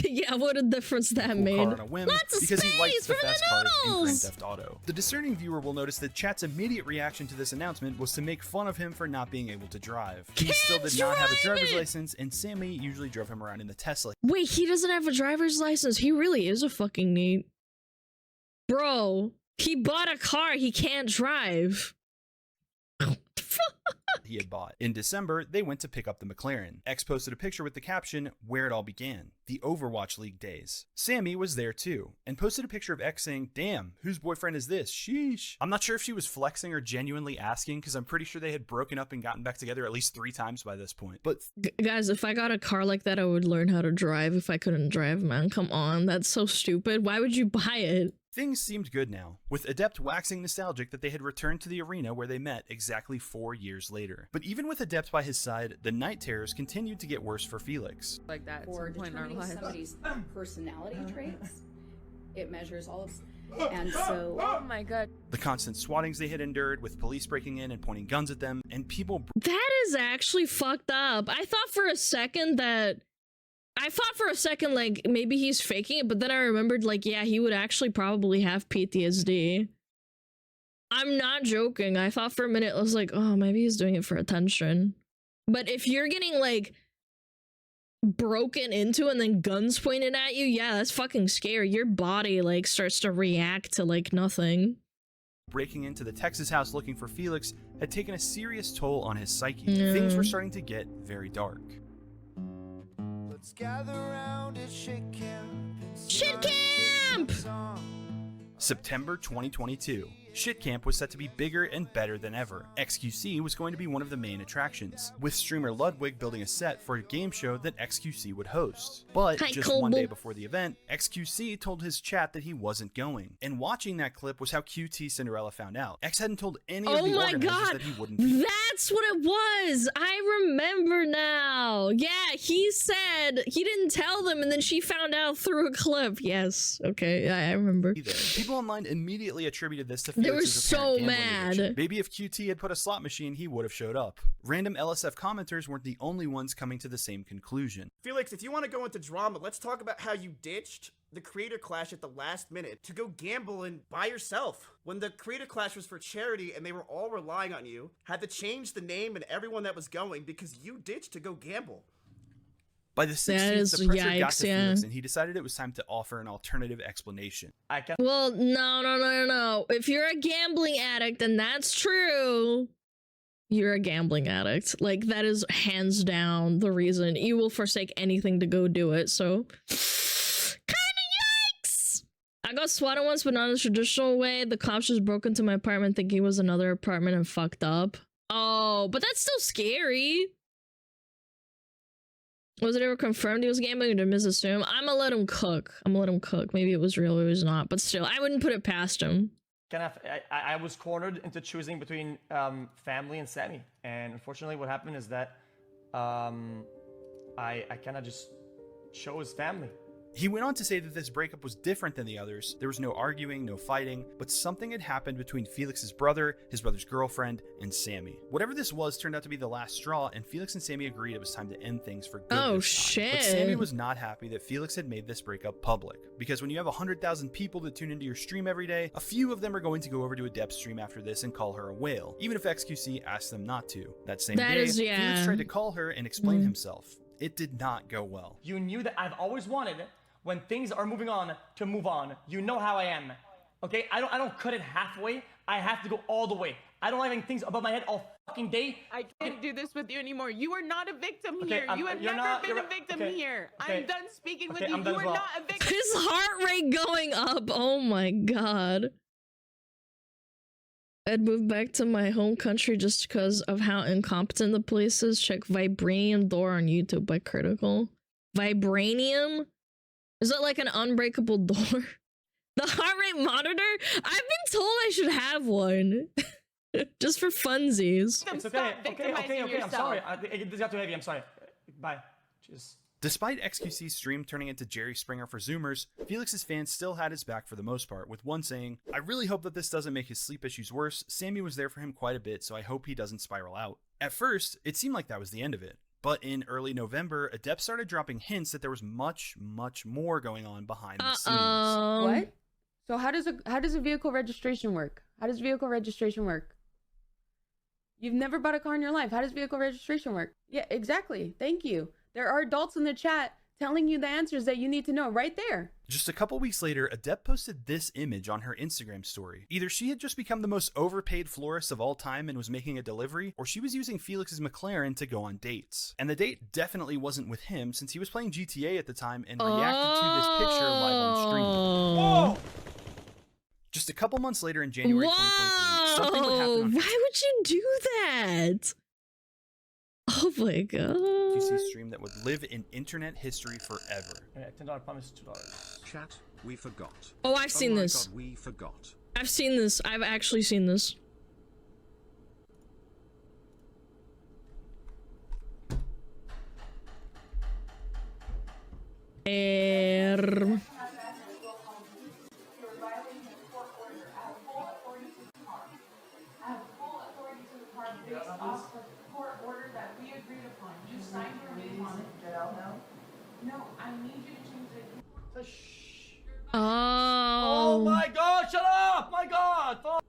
Yeah, what a difference that cool made. car on a whim Lots of because he likes space the for fast the cars in Grand noodles! Theft Auto. The discerning viewer will notice that chat's immediate reaction to this announcement was to make fun of him for not being able to drive. He still did not have a driver's license, and Sammy usually drove him around in the Tesla. Wait, he doesn't have a driver's license? He really is a fucking neat. Bro, he bought a car he can't drive. He had bought. In December, they went to pick up the McLaren. X posted a picture with the caption, "Where it all began, the Overwatch League days." Sammy was there too, and posted a picture of X saying, "Damn, whose boyfriend is this? Sheesh." I'm not sure if she was flexing or genuinely asking, because I'm pretty sure they had broken up and gotten back together at least 3 times by this point. But guys, if I got a car like that, I would learn how to drive if I couldn't drive, man. Come on, that's so stupid. Why would you buy it? things seemed good now, with Adept waxing nostalgic that they had returned to the arena where they met exactly 4 years later. But even with Adept by his side, the night terrors continued to get worse for Felix. Like that at some point in our lives. Somebody's personality traits, it measures all of. And so, oh my god. The constant swattings they had endured, with police breaking in and pointing guns at them, and people. That is actually fucked up. I thought for a second like maybe he's faking it, but then I remembered like, yeah, he would actually probably have PTSD. I'm not joking. I thought for a minute, I was like, oh, maybe he's doing it for attention. But if you're getting like broken into and then guns pointed at you, yeah, that's fucking scary. Your body like starts to react to like nothing. Breaking into the Texas house looking for Felix had taken a serious toll on his psyche. Yeah. Things were starting to get very dark. Let's gather around at Shit Camp. Shit Camp! September 2022. Shit Camp was set to be bigger and better than ever. XQC was going to be one of the main attractions, with streamer Ludwig building a set for a game show that XQC would host. But just one day before the event, XQC told his chat that he wasn't going. And watching that clip was how QT Cinderella found out. X hadn't told any of the organizers that he wouldn't be. That's what it was! I remember now! Yeah, he said he didn't tell them and then she found out through a clip. Yes, okay, I remember. People online immediately attributed this to they were so mad. Maybe if QT had put a slot machine, he would have showed up. Random LSF commenters weren't the only ones coming to the same conclusion. Felix, if you want to go into drama, let's talk about how you ditched the Creator Clash at the last minute to go gamble and by yourself. When the Creator Clash was for charity and they were all relying on you, had to change the name and everyone that was going because you ditched to go gamble. By the 16th, the pressure got to Felix, and he decided it was time to offer an alternative explanation. Well, no. If you're a gambling addict, and that's true, you're a gambling addict. Like, that is hands down the reason. You will forsake anything to go do it, so... Kinda yikes! I got swatted once, but not in the traditional way. The cops just broke into my apartment thinking it was another apartment and fucked up. Oh, but that's still scary. Was it ever confirmed he was gambling or did Miss assume? I'm gonna let him cook. Maybe it was real or it was not, but still, I wouldn't put it past him. I was cornered into choosing between family and Sammy, and unfortunately what happened is that I kind of just chose family. He went on to say that this breakup was different than the others. There was no arguing, no fighting, but something had happened between Felix's brother, his brother's girlfriend, and Sammy. Whatever this was turned out to be the last straw, and Felix and Sammy agreed it was time to end things for good. Oh, shit. But Sammy was not happy that Felix had made this breakup public, because when you have 100,000 people that tune into your stream every day, a few of them are going to go over to Adept's stream after this and call her a whale, even if XQC asked them not to. That same day, Felix tried to call her and explain himself. It did not go well. You knew that I've always wanted, when things are moving on, to move on. You know how I am. Okay? I don't cut it halfway. I have to go all the way. I don't have any things above my head all fucking day. I can't do this with you anymore. You are not a victim here. You have never been a victim here. I'm done speaking with you. You are not a victim. His heart rate going up. Oh my god. I'd move back to my home country just because of how incompetent the police is. Check Vibranium Door on YouTube by Critical. Vibranium? Is that like an unbreakable door? The heart rate monitor? I've been told I should have one. Just for funsies. It's okay. Okay. I'm sorry. This got too heavy. I'm sorry. Bye. Cheers. Despite XQC's stream turning into Jerry Springer for Zoomers, Felix's fans still had his back for the most part, with one saying, "I really hope that this doesn't make his sleep issues worse. Sammy was there for him quite a bit, so I hope he doesn't spiral out." At first, it seemed like that was the end of it. But in early November, Adept started dropping hints that there was much, much more going on behind the scenes. What? So how does a vehicle registration work? How does vehicle registration work? You've never bought a car in your life. How does vehicle registration work? Yeah, exactly. Thank you. There are adults in the chat telling you the answers that you need to know right there. Just a couple weeks later, Adept posted this image on her Instagram story. Either she had just become the most overpaid florist of all time and was making a delivery, or she was using Felix's McLaren to go on dates. And the date definitely wasn't with him, since he was playing GTA at the time and reacted to this picture live on stream. Whoa! Just a couple months later in January 2023, something would happen on Why would you do that? Oh my god. XQC stream that would live in internet history forever. $10 promise, $2. Chat, we forgot. Oh, I've seen this. God, we forgot. I've seen this. I've actually seen this. No, I need you to change it. Oh my god, shut up! My god! Fuck.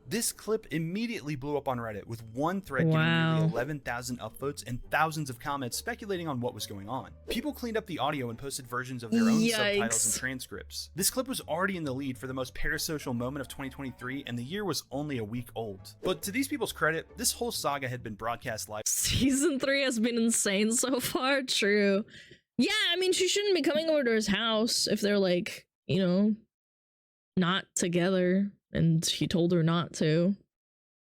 This clip immediately blew up on Reddit, with one thread getting nearly 11,000 upvotes and thousands of comments speculating on what was going on. People cleaned up the audio and posted versions of their own subtitles and transcripts. This clip was already in the lead for the most parasocial moment of 2023, and the year was only a week old. But to these people's credit, this whole saga had been broadcast live. Season 3 has been insane so far. True. Yeah, I mean, she shouldn't be coming over to his house if they're like, you know, not together, and he told her not to.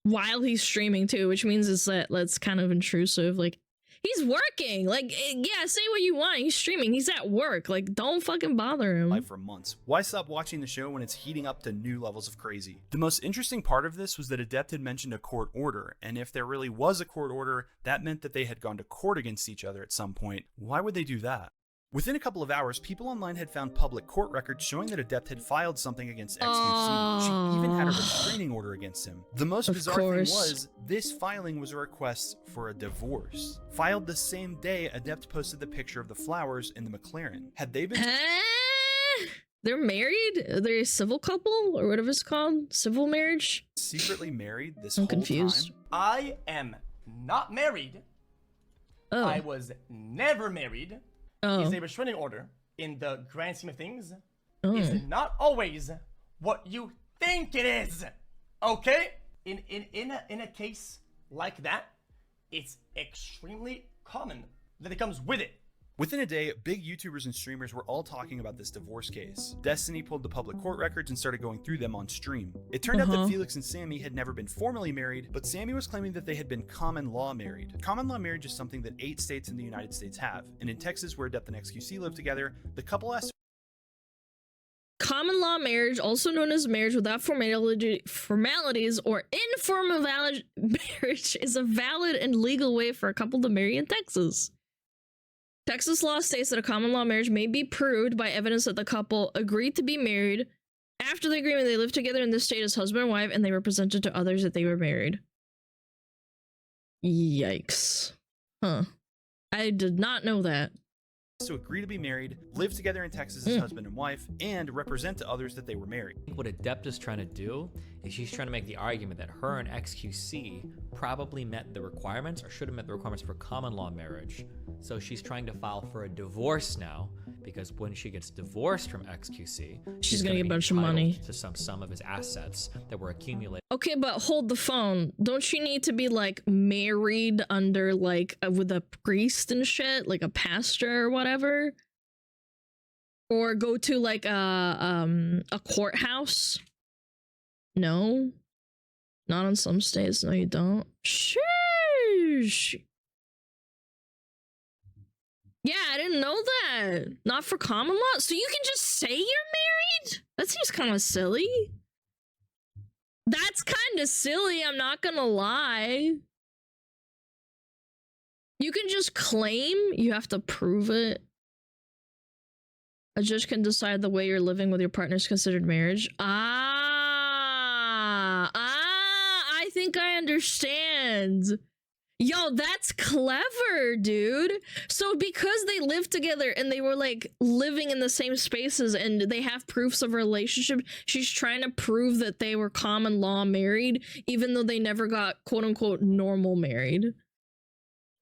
While he's streaming too, which means it's that's kind of intrusive. Like, he's working. Like, yeah, say what you want. He's streaming. He's at work. Like, don't fucking bother him. Live for months. Why stop watching the show when it's heating up to new levels of crazy? The most interesting part of this was that Adept had mentioned a court order, and if there really was a court order, that meant that they had gone to court against each other at some point. Why would they do that? Within a couple of hours, people online had found public court records showing that Adept had filed something against XQC. She even had a restraining order against him. The most bizarre thing was, this filing was a request for a divorce. Filed the same day Adept posted the picture of the flowers in the McLaren. Had they been... They're married? Are they a civil couple? Or whatever it's called? Civil marriage? Secretly married this I'm whole confused. time? I am not married. Oh. I was never married. Is a restraining order, in the grand scheme of things, is not always what you think it is. Okay? In a case like that, it's extremely common that it comes with it. Within a day, big YouTubers and streamers were all talking about this divorce case. Destiny pulled the public court records and started going through them on stream. It turned out that Felix and Sammy had never been formally married, but Sammy was claiming that they had been common law married. Common law marriage is something that 8 states in the United States have, and in Texas, where Adept and XQC live together, the couple asked. Common law marriage, also known as marriage without formalities or informal marriage, is a valid and legal way for a couple to marry in Texas. Texas law states that a common law marriage may be proved by evidence that the couple agreed to be married. After the agreement, they lived together in this state as husband and wife, and they represented to others that they were married. Yikes. Huh. I did not know that. To agree to be married, live together in Texas as husband and wife, and represent to others that they were married. What Adept is trying to do is she's trying to make the argument that her and XQC probably met the requirements, or should have met the requirements for common law marriage. So she's trying to file for a divorce now, because when she gets divorced from XQC, she's gonna get a bunch of money to some sum of his assets that were accumulated. Okay, but hold the phone. Don't she need to be like married under like with a priest and shit, like a pastor or whatever? Or go to like a courthouse? No, not in some states. No, you don't. Sheesh. Yeah, I didn't know that. Not for common law. So you can just say you're married? That seems kind of silly. That's kind of silly, I'm not gonna lie. You can just claim, you have to prove it. A judge can decide the way you're living with your partner is considered marriage. I think I understand. Yo, that's clever, dude. So because they lived together and they were like living in the same spaces and they have proofs of a relationship, she's trying to prove that they were common law married, even though they never got quote unquote normal married.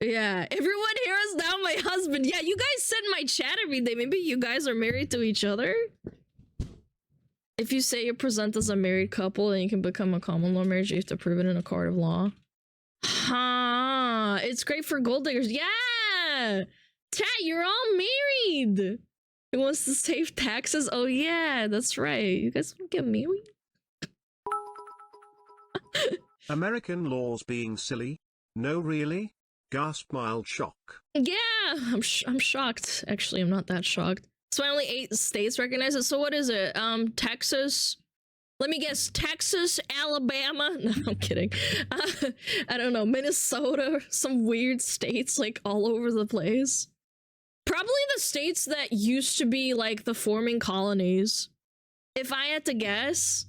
Yeah, everyone here is now my husband. Yeah, you guys sit in my chat every day. Maybe you guys are married to each other. If you say you present as a married couple, then you can become a common law marriage. You have to prove it in a court of law. Huh, it's great for gold diggers. Yeah, chat, you're all married. Who wants to save taxes? Oh yeah, that's right. You guys want to get married? American laws being silly? No, really? Gasp! Mild shock. Yeah, I'm shocked. Actually, I'm not that shocked. So only 8 states recognize it. So what is it? Texas. Let me guess. Texas, Alabama. No, I'm kidding. I don't know. Minnesota. Some weird states like all over the place. Probably the states that used to be like the forming colonies. If I had to guess,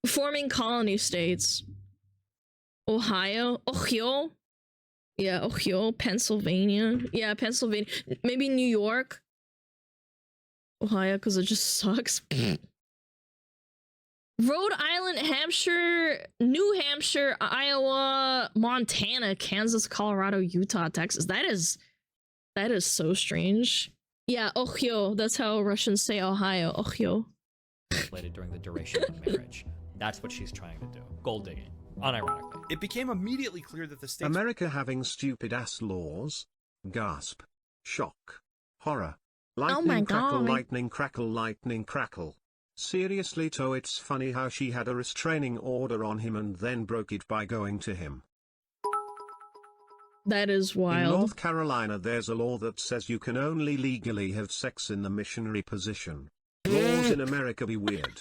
forming colony states. Ohio. Yeah, Ohio, Pennsylvania. Yeah, Pennsylvania. Maybe New York. Ohio, because it just sucks. Rhode Island, Hampshire, New Hampshire, Iowa, Montana, Kansas, Colorado, Utah, Texas. That is so strange. Yeah, Ohio. That's how Russians say Ohio. Ohio. During the duration of marriage. That's what she's trying to do. Gold digging. Unironically. It became immediately clear that the states— America having stupid ass laws? Gasp. Shock. Horror. Lightning crackle, lightning crackle, lightning crackle. Seriously, Toe, it's funny how she had a restraining order on him and then broke it by going to him. That is wild. In North Carolina, there's a law that says you can only legally have sex in the missionary position. Laws in America be weird.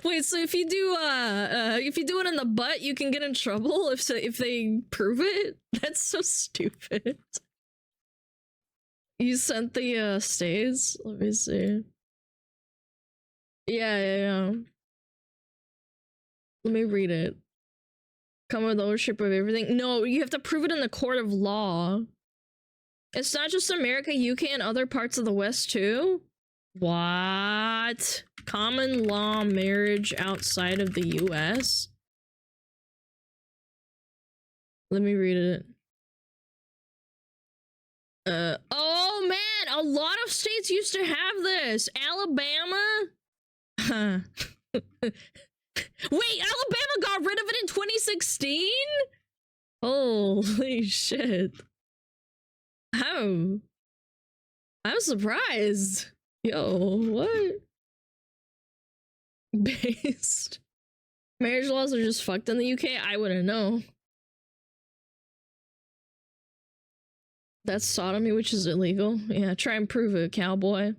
Wait, so if you do it in the butt, you can get in trouble if they prove it? That's so stupid. You sent the stays? Let me see. Yeah. Let me read it. Come with ownership of everything. No, you have to prove it in the court of law. It's not just America, UK, and other parts of the West too? What? Common law marriage outside of the US? Let me read it. Oh man, a lot of states used to have this. Alabama? Huh. Wait, Alabama got rid of it in 2016? Holy shit. How? I'm surprised. Yo, what? Based. Marriage laws are just fucked in the UK? I wouldn't know. That's sodomy, which is illegal. Yeah, try and prove it, cowboy.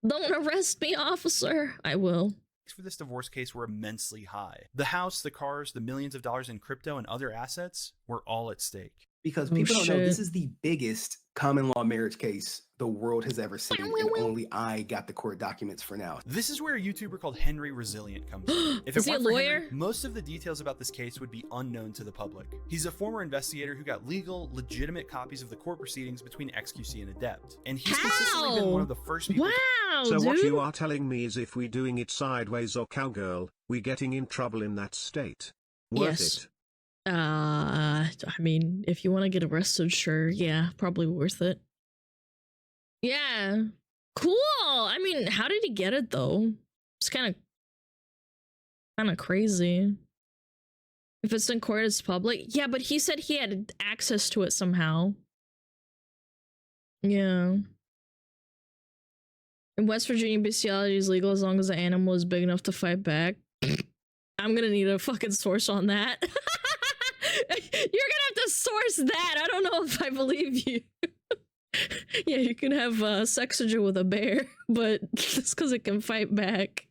Don't arrest me, officer. I will. For this divorce case were immensely high. The house, the cars, the millions of dollars in crypto and other assets were all at stake. Because people don't know, this is the biggest common law marriage case the world has ever seen, and only I got the court documents for now. This is where a YouTuber called Henry Resilient comes in. If is he a lawyer? Henry, most of the details about this case would be unknown to the public. He's a former investigator who got legal, legitimate copies of the court proceedings between XQC and Adept. And he's consistently been one of the first people— Wow, So dude. what you are telling me is if we doing it sideways or cowgirl, we getting in trouble in that state. Worth it. I mean, if you want to get arrested, sure. Yeah, probably worth it. Yeah. Cool. I mean, how did he get it though? It's kind of crazy. If it's in court, it's public. Yeah, but he said he had access to it somehow. Yeah. In West Virginia, bestiality is legal as long as the animal is big enough to fight back. I'm gonna need a fucking source on that. You're gonna have to source that. I don't know if I believe you. Yeah, you can have sexagen with a bear, but just because it can fight back.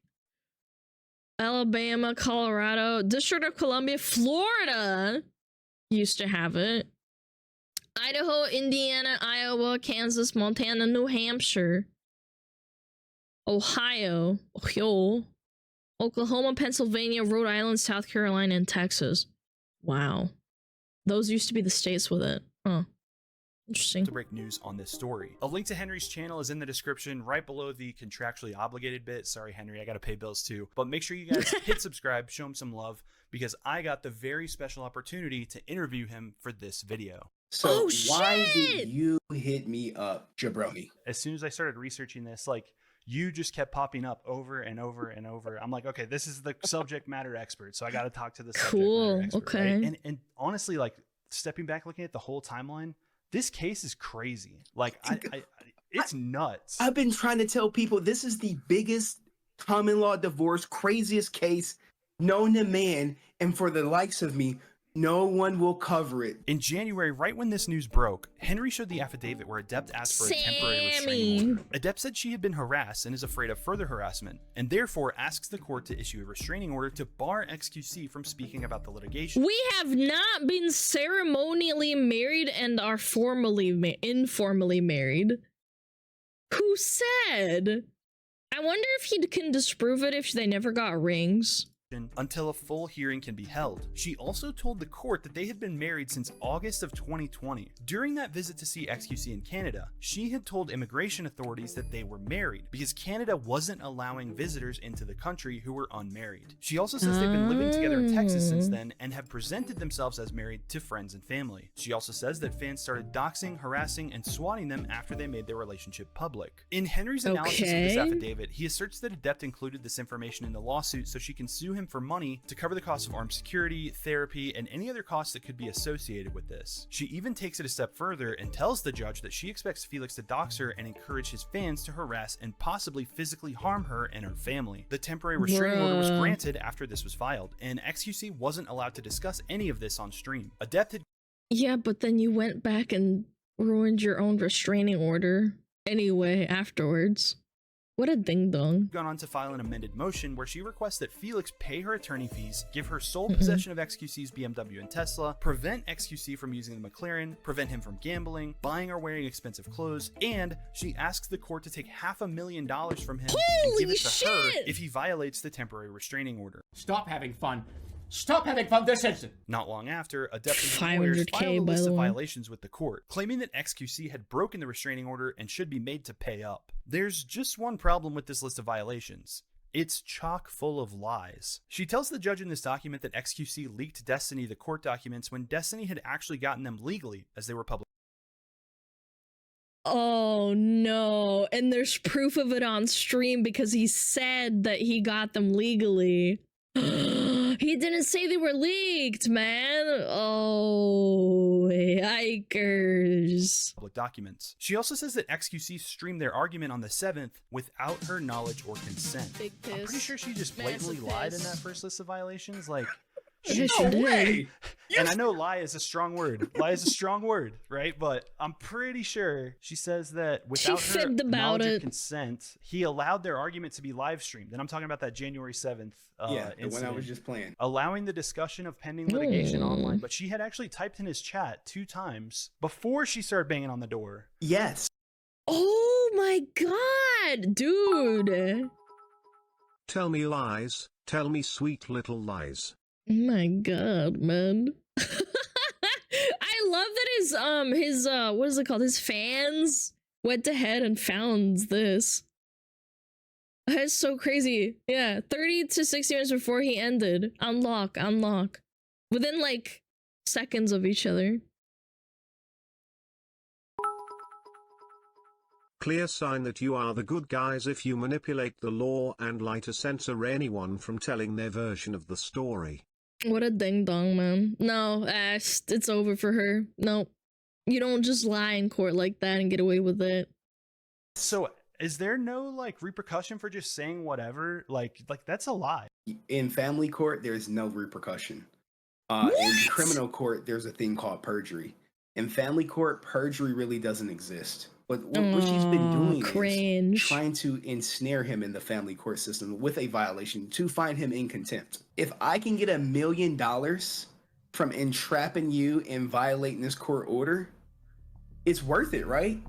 Alabama, Colorado, District of Columbia, Florida used to have it. Idaho, Indiana, Iowa, Kansas, Montana, New Hampshire, Ohio, Oklahoma, Pennsylvania, Rhode Island, South Carolina, and Texas. Wow. those used to be the states with it. Huh. Interesting. To break news on this story. A link to Henry's channel is in the description right below the contractually obligated bit. Sorry, Henry, I gotta pay bills too. But make sure you guys hit subscribe, show him some love, because I got the very special opportunity to interview him for this video. So why did you hit me up, Jabroney? As soon as I started researching this, like, you just kept popping up over and over and over. I'm like, okay, this is the subject matter expert, so I got to talk to the subject matter expert. Okay. Right? And honestly, like, stepping back, looking at the whole timeline, this case is crazy. Like, it's nuts. I've been trying to tell people this is the biggest common law divorce, craziest case known to man, and for the likes of me, no one will cover it. In January, right when this news broke, Henry showed the affidavit where Adept asked for a temporary restraining order. Adept said she had been harassed and is afraid of further harassment, and therefore asks the court to issue a restraining order to bar XQC from speaking about the litigation. We have not been ceremonially married and are informally married. Who said? I wonder if he can disprove it if they never got rings. Until a full hearing can be held. She also told the court that they had been married since August of 2020. During that visit to see XQC in Canada, she had told immigration authorities that they were married because Canada wasn't allowing visitors into the country who were unmarried. She also says they've been living together in Texas since then and have presented themselves as married to friends and family. She also says that fans started doxing, harassing, and swatting them after they made their relationship public. In Henry's analysis of this affidavit, he asserts that Adept included this information in the lawsuit so she can sue him for money to cover the cost of armed security, therapy, and any other costs that could be associated with this. She even takes it a step further and tells the judge that she expects Felix to dox her and encourage his fans to harass and possibly physically harm her and her family. The temporary restraining order was granted after this was filed, and XQC wasn't allowed to discuss any of this on stream. Adept had— Yeah, but then you went back and ruined your own restraining order anyway afterwards. What a ding-dong. Gone on to file an amended motion where she requests that Felix pay her attorney fees, give her sole possession of XQC's BMW and Tesla, prevent XQC from using the McLaren, prevent him from gambling, buying or wearing expensive clothes, and she asks the court to take $500,000 from him and give it to her if he violates the temporary restraining order. Stop having fun. Stop having fun this instant. Not long after, Adept and lawyers filed a list of violations with the court, claiming that XQC had broken the restraining order and should be made to pay up. There's just one problem with this list of violations. It's chock full of lies. She tells the judge in this document that XQC leaked Destiny the court documents when Destiny had actually gotten them legally as they were published. Oh no, and there's proof of it on stream because he said that he got them legally. He didn't say they were leaked, man. Oh, yikers. Public documents. She also says that XQC streamed their argument on the 7th without her knowledge or consent. I'm pretty sure she just blatantly lied in that first list of violations. Like, no way. And I know lie is a strong word. Lie is a strong word, right? But I'm pretty sure she says that without her knowledge or consent, he allowed their argument to be live streamed. And I'm talking about that January 7th the one I was just playing. Allowing the discussion of pending litigation online. But she had actually typed in his chat 2 times before she started banging on the door. Yes. Oh my god, dude. Tell me lies. Tell me sweet little lies. Oh my god, man. I love that his what is it called? His fans went ahead and found this. That's so crazy. Yeah, 30 to 60 minutes before he ended. Unlock. Within like seconds of each other. Clear sign that you are the good guys if you manipulate the law and lie to censor anyone from telling their version of the story. What a ding dong, man. No, it's over for her. No, you don't just lie in court like that and get away with it. So is there no like repercussion for just saying whatever? Like that's a lie. In family court, there's no repercussion. In criminal court, there's a thing called perjury. In family court, perjury really doesn't exist. But what she's been doing is trying to ensnare him in the family court system with a violation to find him in contempt. If I can get $1 million from entrapping you and violating this court order, it's worth it, right?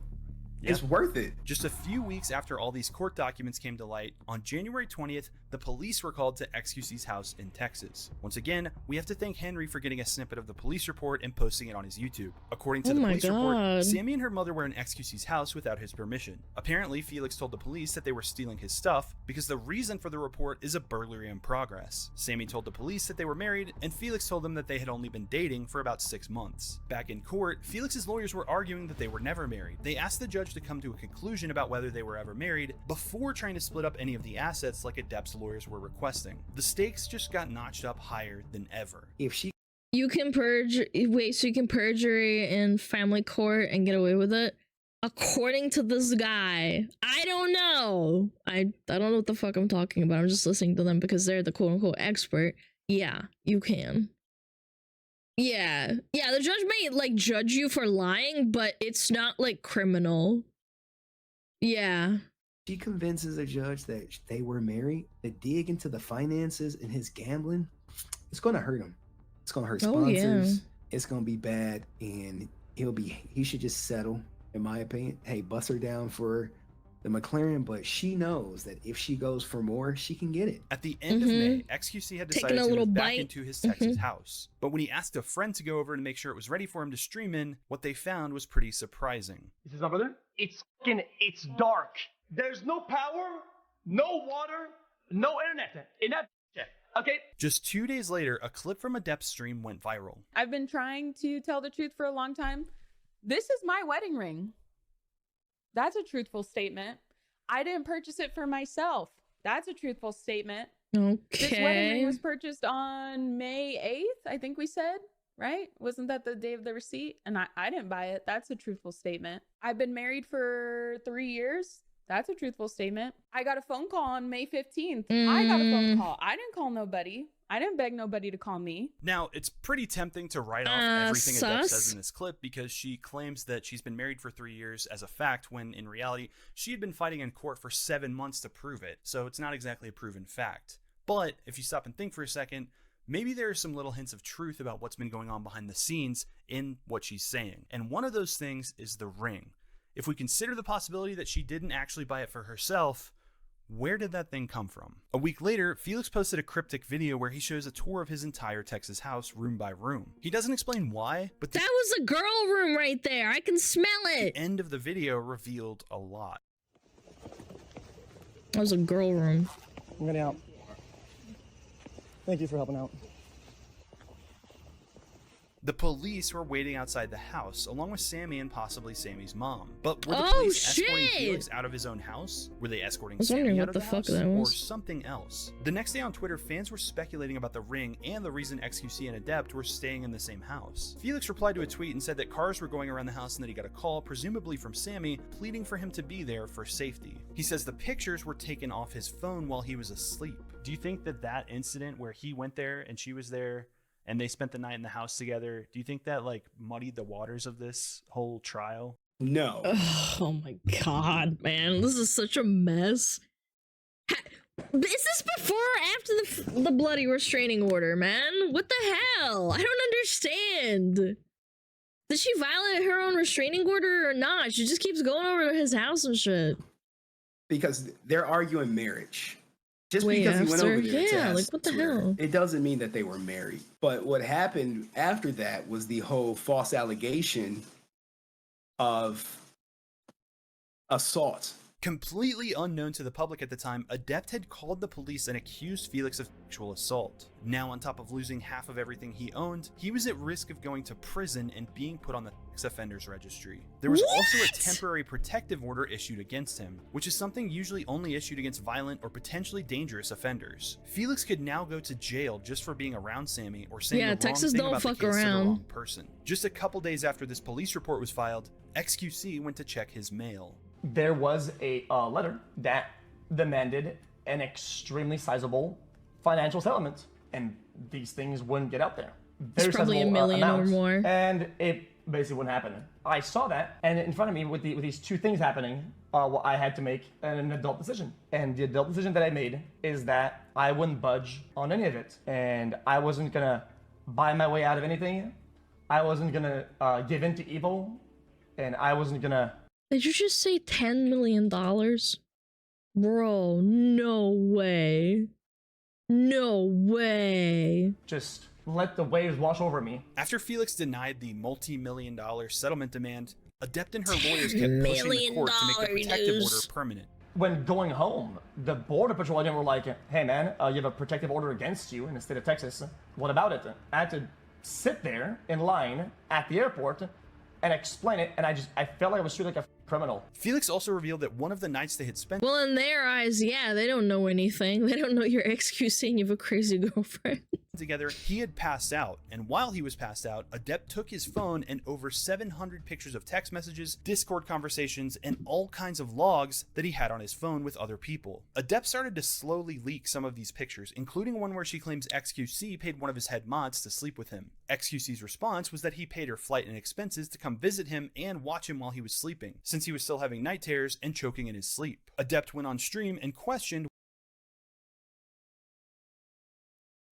It's worth it. Just a few weeks after all these court documents came to light, on January 20th, the police were called to XQC's house in Texas. Once again, we have to thank Henry for getting a snippet of the police report and posting it on his YouTube. According to the police report, Sammy and her mother were in XQC's house without his permission. Apparently, Felix told the police that they were stealing his stuff because the reason for the report is a burglary in progress. Sammy told the police that they were married, and Felix told them that they had only been dating for about 6 months. Back in court, Felix's lawyers were arguing that they were never married. They asked the judge to come to a conclusion about whether they were ever married before trying to split up any of the assets like Adept's lawyers were requesting. The stakes just got notched up higher than ever. You can so you can perjury in family court and get away with it? According to this guy, I don't know. I don't know what the fuck I'm talking about. I'm just listening to them because they're the quote unquote expert. Yeah, you can. Yeah, the judge may like judge you for lying, but it's not like criminal. Yeah. She convinces a judge that they were married, to dig into the finances and his gambling. It's gonna hurt him. It's gonna hurt sponsors. It's gonna be bad, and he should just settle, in my opinion. Hey, bust her down for the McLaren, but she knows that if she goes for more, she can get it. At the end of May, XQC had decided to move back into his Texas house. But when he asked a friend to go over and make sure it was ready for him to stream in, what they found was pretty surprising. This is my brother? It's dark. There's no power, no water, no internet. Okay? Just 2 days later, a clip from Adept's stream went viral. I've been trying to tell the truth for a long time. This is my wedding ring. That's a truthful statement. I didn't purchase it for myself. That's a truthful statement. Okay. This wedding ring was purchased on May 8th, I think we said, right? Wasn't that the day of the receipt? And I didn't buy it. That's a truthful statement. I've been married for 3 years. That's a truthful statement. I got a phone call on May 15th. I got a phone call. I didn't call nobody. I didn't beg nobody to call me. Now, it's pretty tempting to write off everything Adept says in this clip because she claims that she's been married for 3 years as a fact, when in reality, she had been fighting in court for 7 months to prove it. So it's not exactly a proven fact. But if you stop and think for a second, maybe there are some little hints of truth about what's been going on behind the scenes in what she's saying. And one of those things is the ring. If we consider the possibility that she didn't actually buy it for herself, where did that thing come from? A week later, Felix posted a cryptic video where he shows a tour of his entire Texas house room by room. He doesn't explain why, but that was a girl room right there. I can smell it. The end of the video revealed a lot. That was a girl room. I'm getting out. Thank you for helping out. The police were waiting outside the house, along with Sammy and possibly Sammy's mom. But were the Oh, police escorting shit! Felix out of his own house? Were they escorting I was Sammy wondering out what of the the fuck house? that Or was. something else? The next day on Twitter, fans were speculating about the ring and the reason XQC and Adept were staying in the same house. Felix replied to a tweet and said that cars were going around the house and that he got a call, presumably from Sammy, pleading for him to be there for safety. He says the pictures were taken off his phone while he was asleep. Do you think that that incident where he went there and she was there and they spent the night in the house together, do you think that like muddied the waters of this whole trial? No. Oh my god, man. This is such a mess. Is this before or after the bloody restraining order, man? What the hell? I don't understand. Did she violate her own restraining order or not? She just keeps going over to his house and shit. Because they're arguing marriage. Just Wait, because he went after? over there to Yeah, like, ask what the to her, hell? it doesn't mean that they were married. But what happened after that was the whole false allegation of assault. Completely unknown to the public at the time, Adept had called the police and accused Felix of sexual assault. Now, on top of losing half of everything he owned, he was at risk of going to prison and being put on the sex offenders registry. There was also a temporary protective order issued against him, which is something usually only issued against violent or potentially dangerous offenders. Felix could now go to jail just for being around Sammy or saying the wrong Texas thing don't about the fuck kids to the around. wrong person. Just a couple days after this police report was filed, XQC went to check his mail. There was a letter that demanded an extremely sizable financial settlement, and these things wouldn't get out there. It's probably $1 million or more. And it basically wouldn't happen. I saw that, and in front of me with these two things happening, well, I had to make an adult decision. And the adult decision that I made is that I wouldn't budge on any of it, and I wasn't gonna buy my way out of anything. I wasn't gonna give in to evil, and I wasn't gonna Did you just say $10 million? Bro, no way. No way. Just let the waves wash over me. After Felix denied the multi-million-dollar settlement demand, Adept and her lawyers kept pushing the court to make the protective order permanent. When going home, the border patrol agent were like, hey man, you have a protective order against you in the state of Texas. What about it? I had to sit there in line at the airport and explain it, and I felt like I was treated like a criminal. Felix also revealed that one of the nights they had spent Well, in their eyes, yeah, they don't know anything. They don't know you're XQC and you have a crazy girlfriend. together, he had passed out, and while he was passed out, Adept took his phone and over 700 pictures of text messages, Discord conversations, and all kinds of logs that he had on his phone with other people. Adept started to slowly leak some of these pictures, including one where she claims XQC paid one of his head mods to sleep with him. XQC's response was that he paid her flight and expenses to come visit him and watch him while he was sleeping, since he was still having night terrors and choking in his sleep. Adept went on stream and questioned,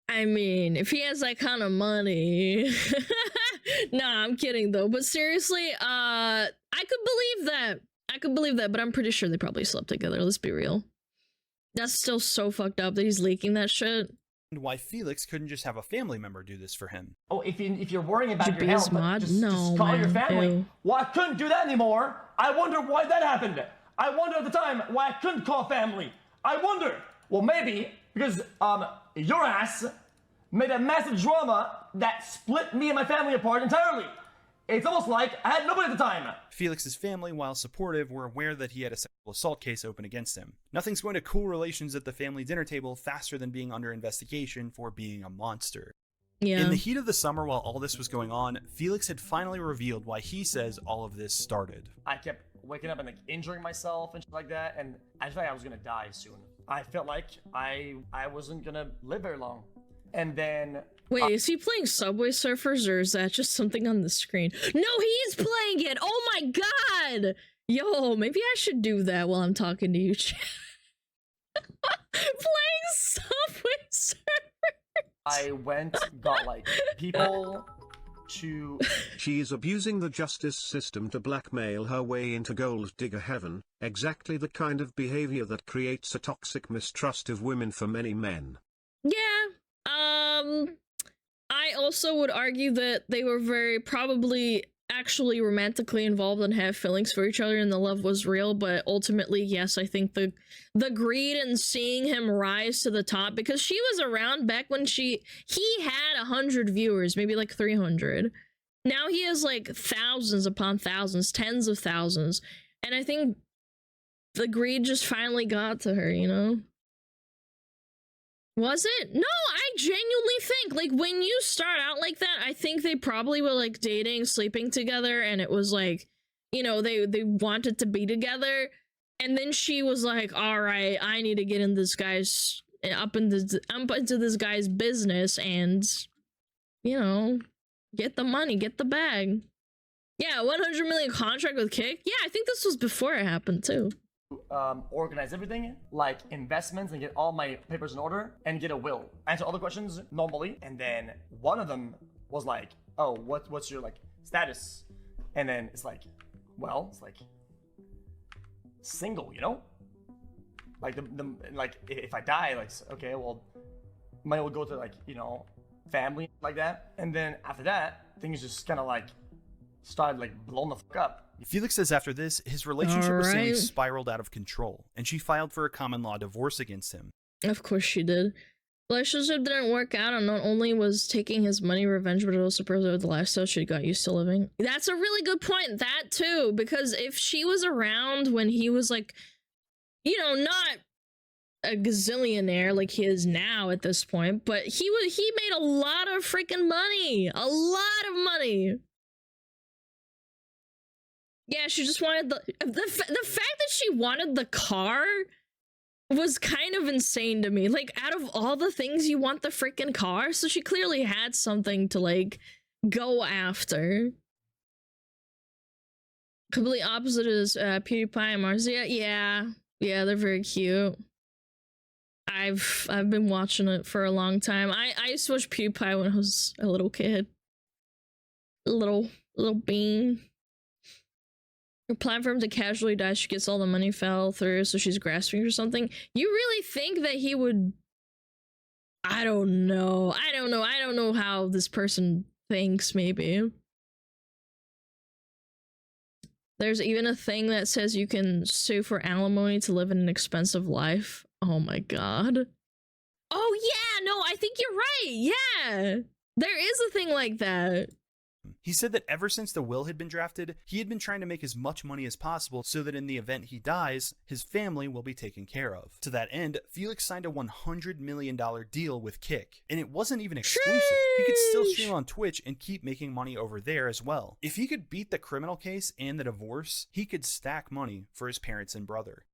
I mean, if he has that kind of money. Nah, I'm kidding though. But seriously, I could believe that, but I'm pretty sure they probably slept together. Let's be real. That's still so fucked up that he's leaking that shit. Why Felix couldn't just have a family member do this for him. Oh, if you're worrying about your Japanese health, mod? just No, call man. your family. Ew. Well, I couldn't do that anymore. I wonder why that happened. I wonder at the time why I couldn't call family. I wonder. Well, maybe because your ass made a massive drama that split me and my family apart entirely. It's almost like I had nobody at the time. Felix's family, while supportive, were aware that he had a sexual assault case open against him. Nothing's going to cool relations at the family dinner table faster than being under investigation for being a monster. Yeah. In the heat of the summer while all this was going on, Felix had finally revealed why he says all of this started. I kept waking up and like injuring myself and shit like that, and I felt like I was gonna die soon. I felt like I wasn't gonna live very long. And then wait, is he playing Subway Surfers or is that just something on the screen? No, he is playing it! Oh my god! Yo, maybe I should do that while I'm talking to you, chat. Playing Subway Surfers! I got like people to... She is abusing the justice system to blackmail her way into gold digger heaven, exactly the kind of behavior that creates a toxic mistrust of women for many men. Yeah, I also would argue that they were very probably actually romantically involved and have feelings for each other and the love was real, but ultimately, yes, I think the greed and seeing him rise to the top, because she was around back when he had 100 viewers, maybe like 300. Now he has like thousands upon thousands, tens of thousands, and I think the greed just finally got to her, you know? Was it? No, I genuinely think, like, when you start out like that, I think they probably were, like, dating, sleeping together, and it was, like, you know, they wanted to be together, and then she was like, alright, I need to get in this guy's, up into this guy's business, and, you know, get the money, get the bag. Yeah, 100 million contract with Kick? Yeah, I think this was before it happened, too. Organize everything, like investments, and get all my papers in order, and get a will. Answer all the questions normally, and then one of them was like, oh, what's your, like, status? And then it's like, well, it's like, single, you know? Like, like, if I die, like, okay, well, money will go to, like, you know, family, like that. And then after that, things just kind of, like, started, like, blowing the fuck up. Felix says after this, his relationship with Sammy spiraled out of control, and she filed for a common law divorce against him. Of course she did. The relationship didn't work out, and not only was taking his money revenge, but it also preserved the lifestyle she got used to living. That's a really good point, that too, because if she was around when he was like, you know, not a gazillionaire like he is now at this point, but he made a lot of freaking money, a lot of money. Yeah, she just wanted the fact that she wanted the car was kind of insane to me. Like, out of all the things, you want the freaking car? So she clearly had something to, like, go after. Completely opposite is PewDiePie and Marzia. Yeah, they're very cute. I've been watching it for a long time. I used to watch PewDiePie when I was a little kid. Little bean. Her plan for him to casually die, she gets all the money fell through, so she's grasping for something. You really think that he would... I don't know. I don't know how this person thinks, maybe. There's even a thing that says you can sue for alimony to live in an expensive life. Oh my god. Oh yeah, no, I think you're right. Yeah. There is a thing like that. He said that ever since the will had been drafted, he had been trying to make as much money as possible so that in the event he dies, his family will be taken care of. To that end, Felix signed a $100 million deal with Kick, and it wasn't even exclusive. He could still stream on Twitch and keep making money over there as well. If he could beat the criminal case and the divorce, he could stack money for his parents and brother.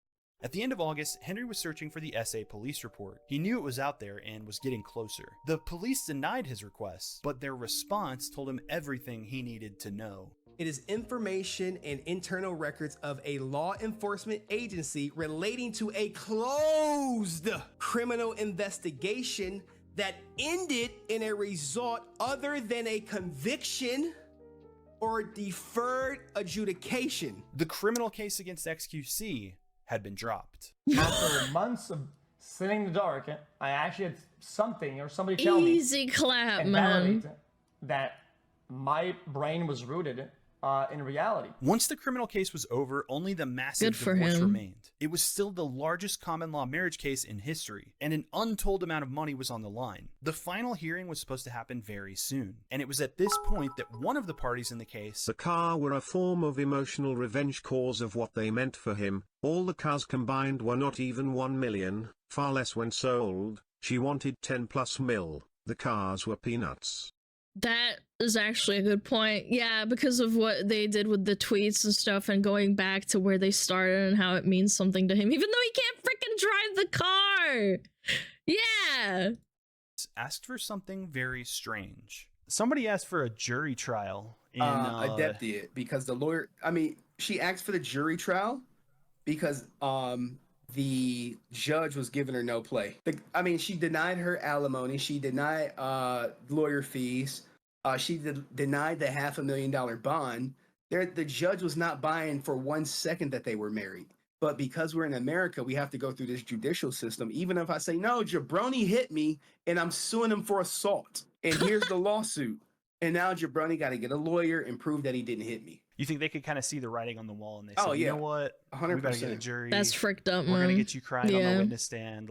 At the end of August, Henry was searching for the SA police report. He knew it was out there and was getting closer. The police denied his request, but their response told him everything he needed to know. It is information and internal records of a law enforcement agency relating to a closed criminal investigation that ended in a result other than a conviction or deferred adjudication. The criminal case against XQC had been dropped. After months of sitting in the dark, I actually had something or somebody tell me easy clap, man, that my brain was rooted in reality. Once the criminal case was over, only the massive divorce remained. It was still the largest common law marriage case in history, and an untold amount of money was on the line. The final hearing was supposed to happen very soon, and it was at this point that one of the parties in the case... The car were a form of emotional revenge cause of what they meant for him. All the cars combined were not even 1 million, far less when sold. She wanted 10+ mil. The cars were peanuts. That is actually a good point. Yeah, because of what they did with the tweets and stuff and going back to where they started and how it means something to him, even though he can't freaking drive the car. Yeah. Asked for something very strange. Somebody asked for a jury trial. In, Adept did, because the lawyer, she asked for the jury trial because the judge was giving her no play. She denied her alimony. She denied lawyer fees. She denied the $500,000 bond. The judge was not buying for 1 second that they were married. But because we're in America, we have to go through this judicial system. Even if I say, no, Jabroney hit me and I'm suing him for assault. And here's the lawsuit. And now Jabroney got to get a lawyer and prove that he didn't hit me. You think they could kind of see the writing on the wall and they say, you know what? 100%. We gotta get a jury. That's fricked up, man. We're gonna get you crying on the witness stand,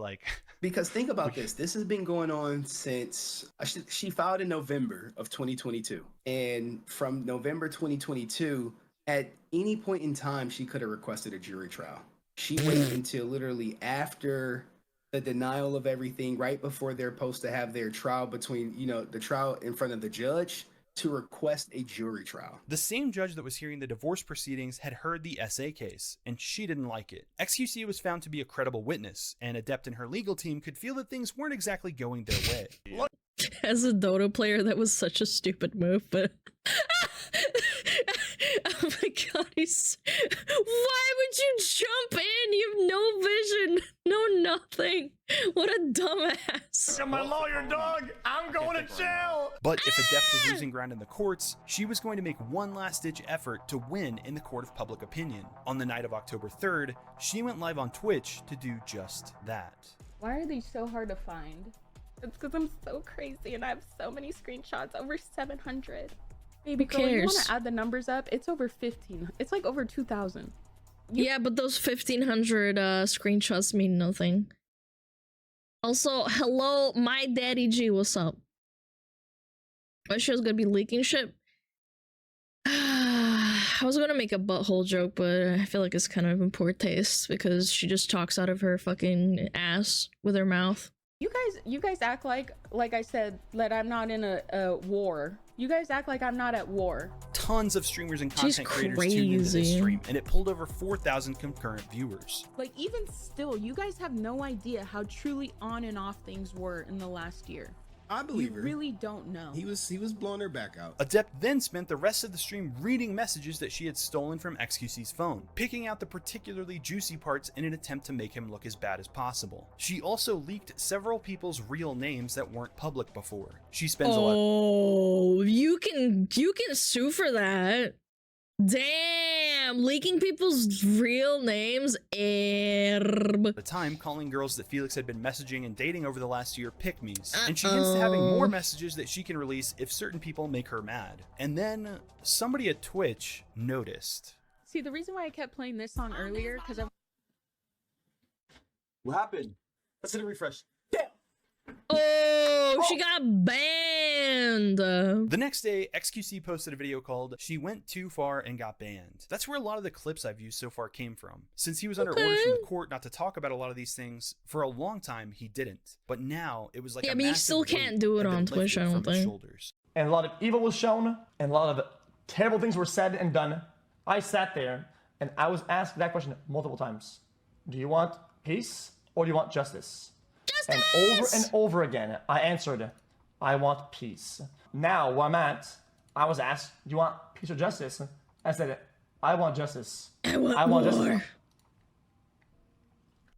Because think about this. This has been going on since she filed in November of 2022, and from November 2022, at any point in time, she could have requested a jury trial. She waited until literally after the denial of everything, right before they're supposed to have their trial between, the trial in front of the judge, to request a jury trial. The same judge that was hearing the divorce proceedings had heard the SA case, and she didn't like it. XQC was found to be a credible witness, and Adept and her legal team could feel that things weren't exactly going their way. As a Dota player, that was such a stupid move, but... Oh my god, why would you jump in? You have no vision, no nothing. What a dumbass. Look at my lawyer, dog. I'm going to jail. But if Adept was losing ground in the courts, she was going to make one last-ditch effort to win in the court of public opinion. On the night of October 3rd, she went live on Twitch to do just that. Why are these so hard to find? It's because I'm so crazy and I have so many screenshots, over 700. Baby girl, you want to add the numbers up? It's over 15. It's like over 2,000. Yeah, but those 1,500 screenshots mean nothing. Also, hello, my daddy G, what's up? My show's gonna be leaking shit. I was gonna make a butthole joke, but I feel like it's kind of in poor taste because she just talks out of her fucking ass with her mouth. You guys act like I said, that I'm not in a war. You guys act like I'm not at war. Tons of streamers and content creators tuned into this stream, and it pulled over 4,000 concurrent viewers. Like, even still, you guys have no idea how truly on and off things were in the last year. I believe her. You really don't know. He was blowing her back out. Adept then spent the rest of the stream reading messages that she had stolen from XQC's phone, picking out the particularly juicy parts in an attempt to make him look as bad as possible. She also leaked several people's real names that weren't public before. She spends a lot. Oh, you can sue for that. Damn, leaking people's real names. At the time, calling girls that Felix had been messaging and dating over the last year pick-me's, and she hints to having more messages that she can release if certain people make her mad. And then somebody at Twitch noticed. See, the reason why I kept playing this song earlier, because I... What happened? Let's hit a refresh. Oh, she got banned. The next day, XQC posted a video called "She Went Too Far and Got Banned." That's where a lot of the clips I've used so far came from. Since he was under orders from the court not to talk about a lot of these things, for a long time he didn't. But now it was like yeah, but you still can't do it on Twitch, I don't think. And a lot of evil was shown, and a lot of terrible things were said and done. I sat there, and I was asked that question multiple times. Do you want peace, or do you want justice? And over again, I answered, I want peace. Now, where I'm at, I was asked, do you want peace or justice? I said, I want justice. I want justice.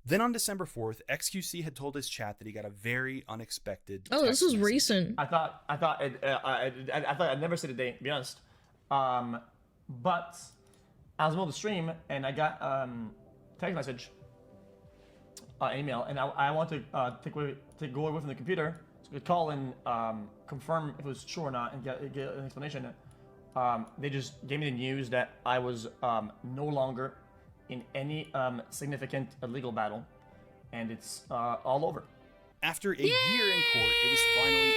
Then on December 4th, XQC had told his chat that he got a very unexpected Oh, this was recent. I thought I'd never said a date, to be honest. But I was in the middle of the stream, and I got text message. Email, and I want to go away from the computer so I could call and confirm if it was true or not and get an explanation. They just gave me the news that I was no longer in any significant legal battle, and it's all over. After a year in court, it was finally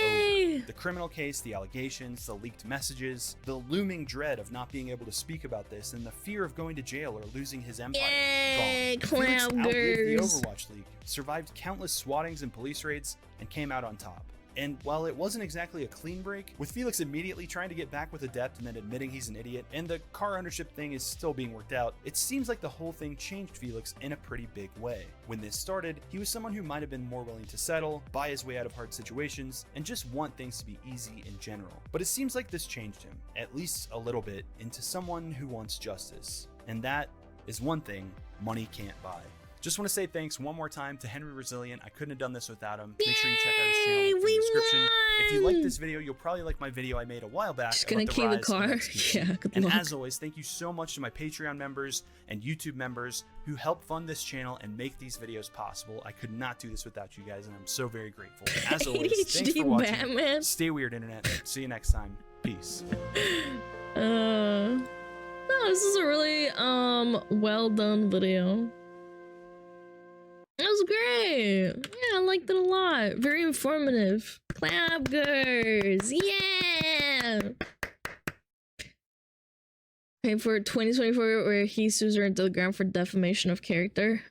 over. The criminal case, the allegations, the leaked messages, the looming dread of not being able to speak about this, and the fear of going to jail or losing his empire. Yay, gone. Felix outlived the clowners. Overwatch League, survived countless swattings and police raids, and came out on top. And while it wasn't exactly a clean break, with Felix immediately trying to get back with Adept and then admitting he's an idiot, and the car ownership thing is still being worked out, it seems like the whole thing changed Felix in a pretty big way. When this started, he was someone who might have been more willing to settle, buy his way out of hard situations, and just want things to be easy in general. But it seems like this changed him, at least a little bit, into someone who wants justice. And that is one thing money can't buy. Just want to say thanks one more time to Henry Resilient. I couldn't have done this without him. Make sure you check out his channel in the description. If you like this video, you'll probably like my video I made a while back. Just gonna key the car. Yeah, good luck. And as always, thank you so much to my Patreon members and YouTube members who help fund this channel and make these videos possible. I could not do this without you guys, and I'm so very grateful. As always, thanks for watching. Batman. Stay weird, internet. See you next time. Peace. No, this is a really well done video. It was great. Yeah, I liked it a lot. Very informative. Clappers. Yeah. Okay, for 2024, where he sues her into the ground for defamation of character.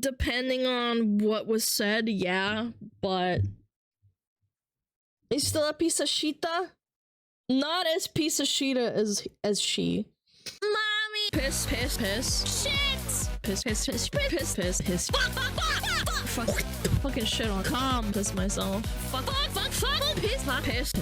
Depending on what was said, yeah, but he's still a piece of shita. Not as piece of shita as she. Mommy. Piss. Shit. Piss. Fucking shit on calm. Piss myself. Fuck. Piss. Fuck. Piss.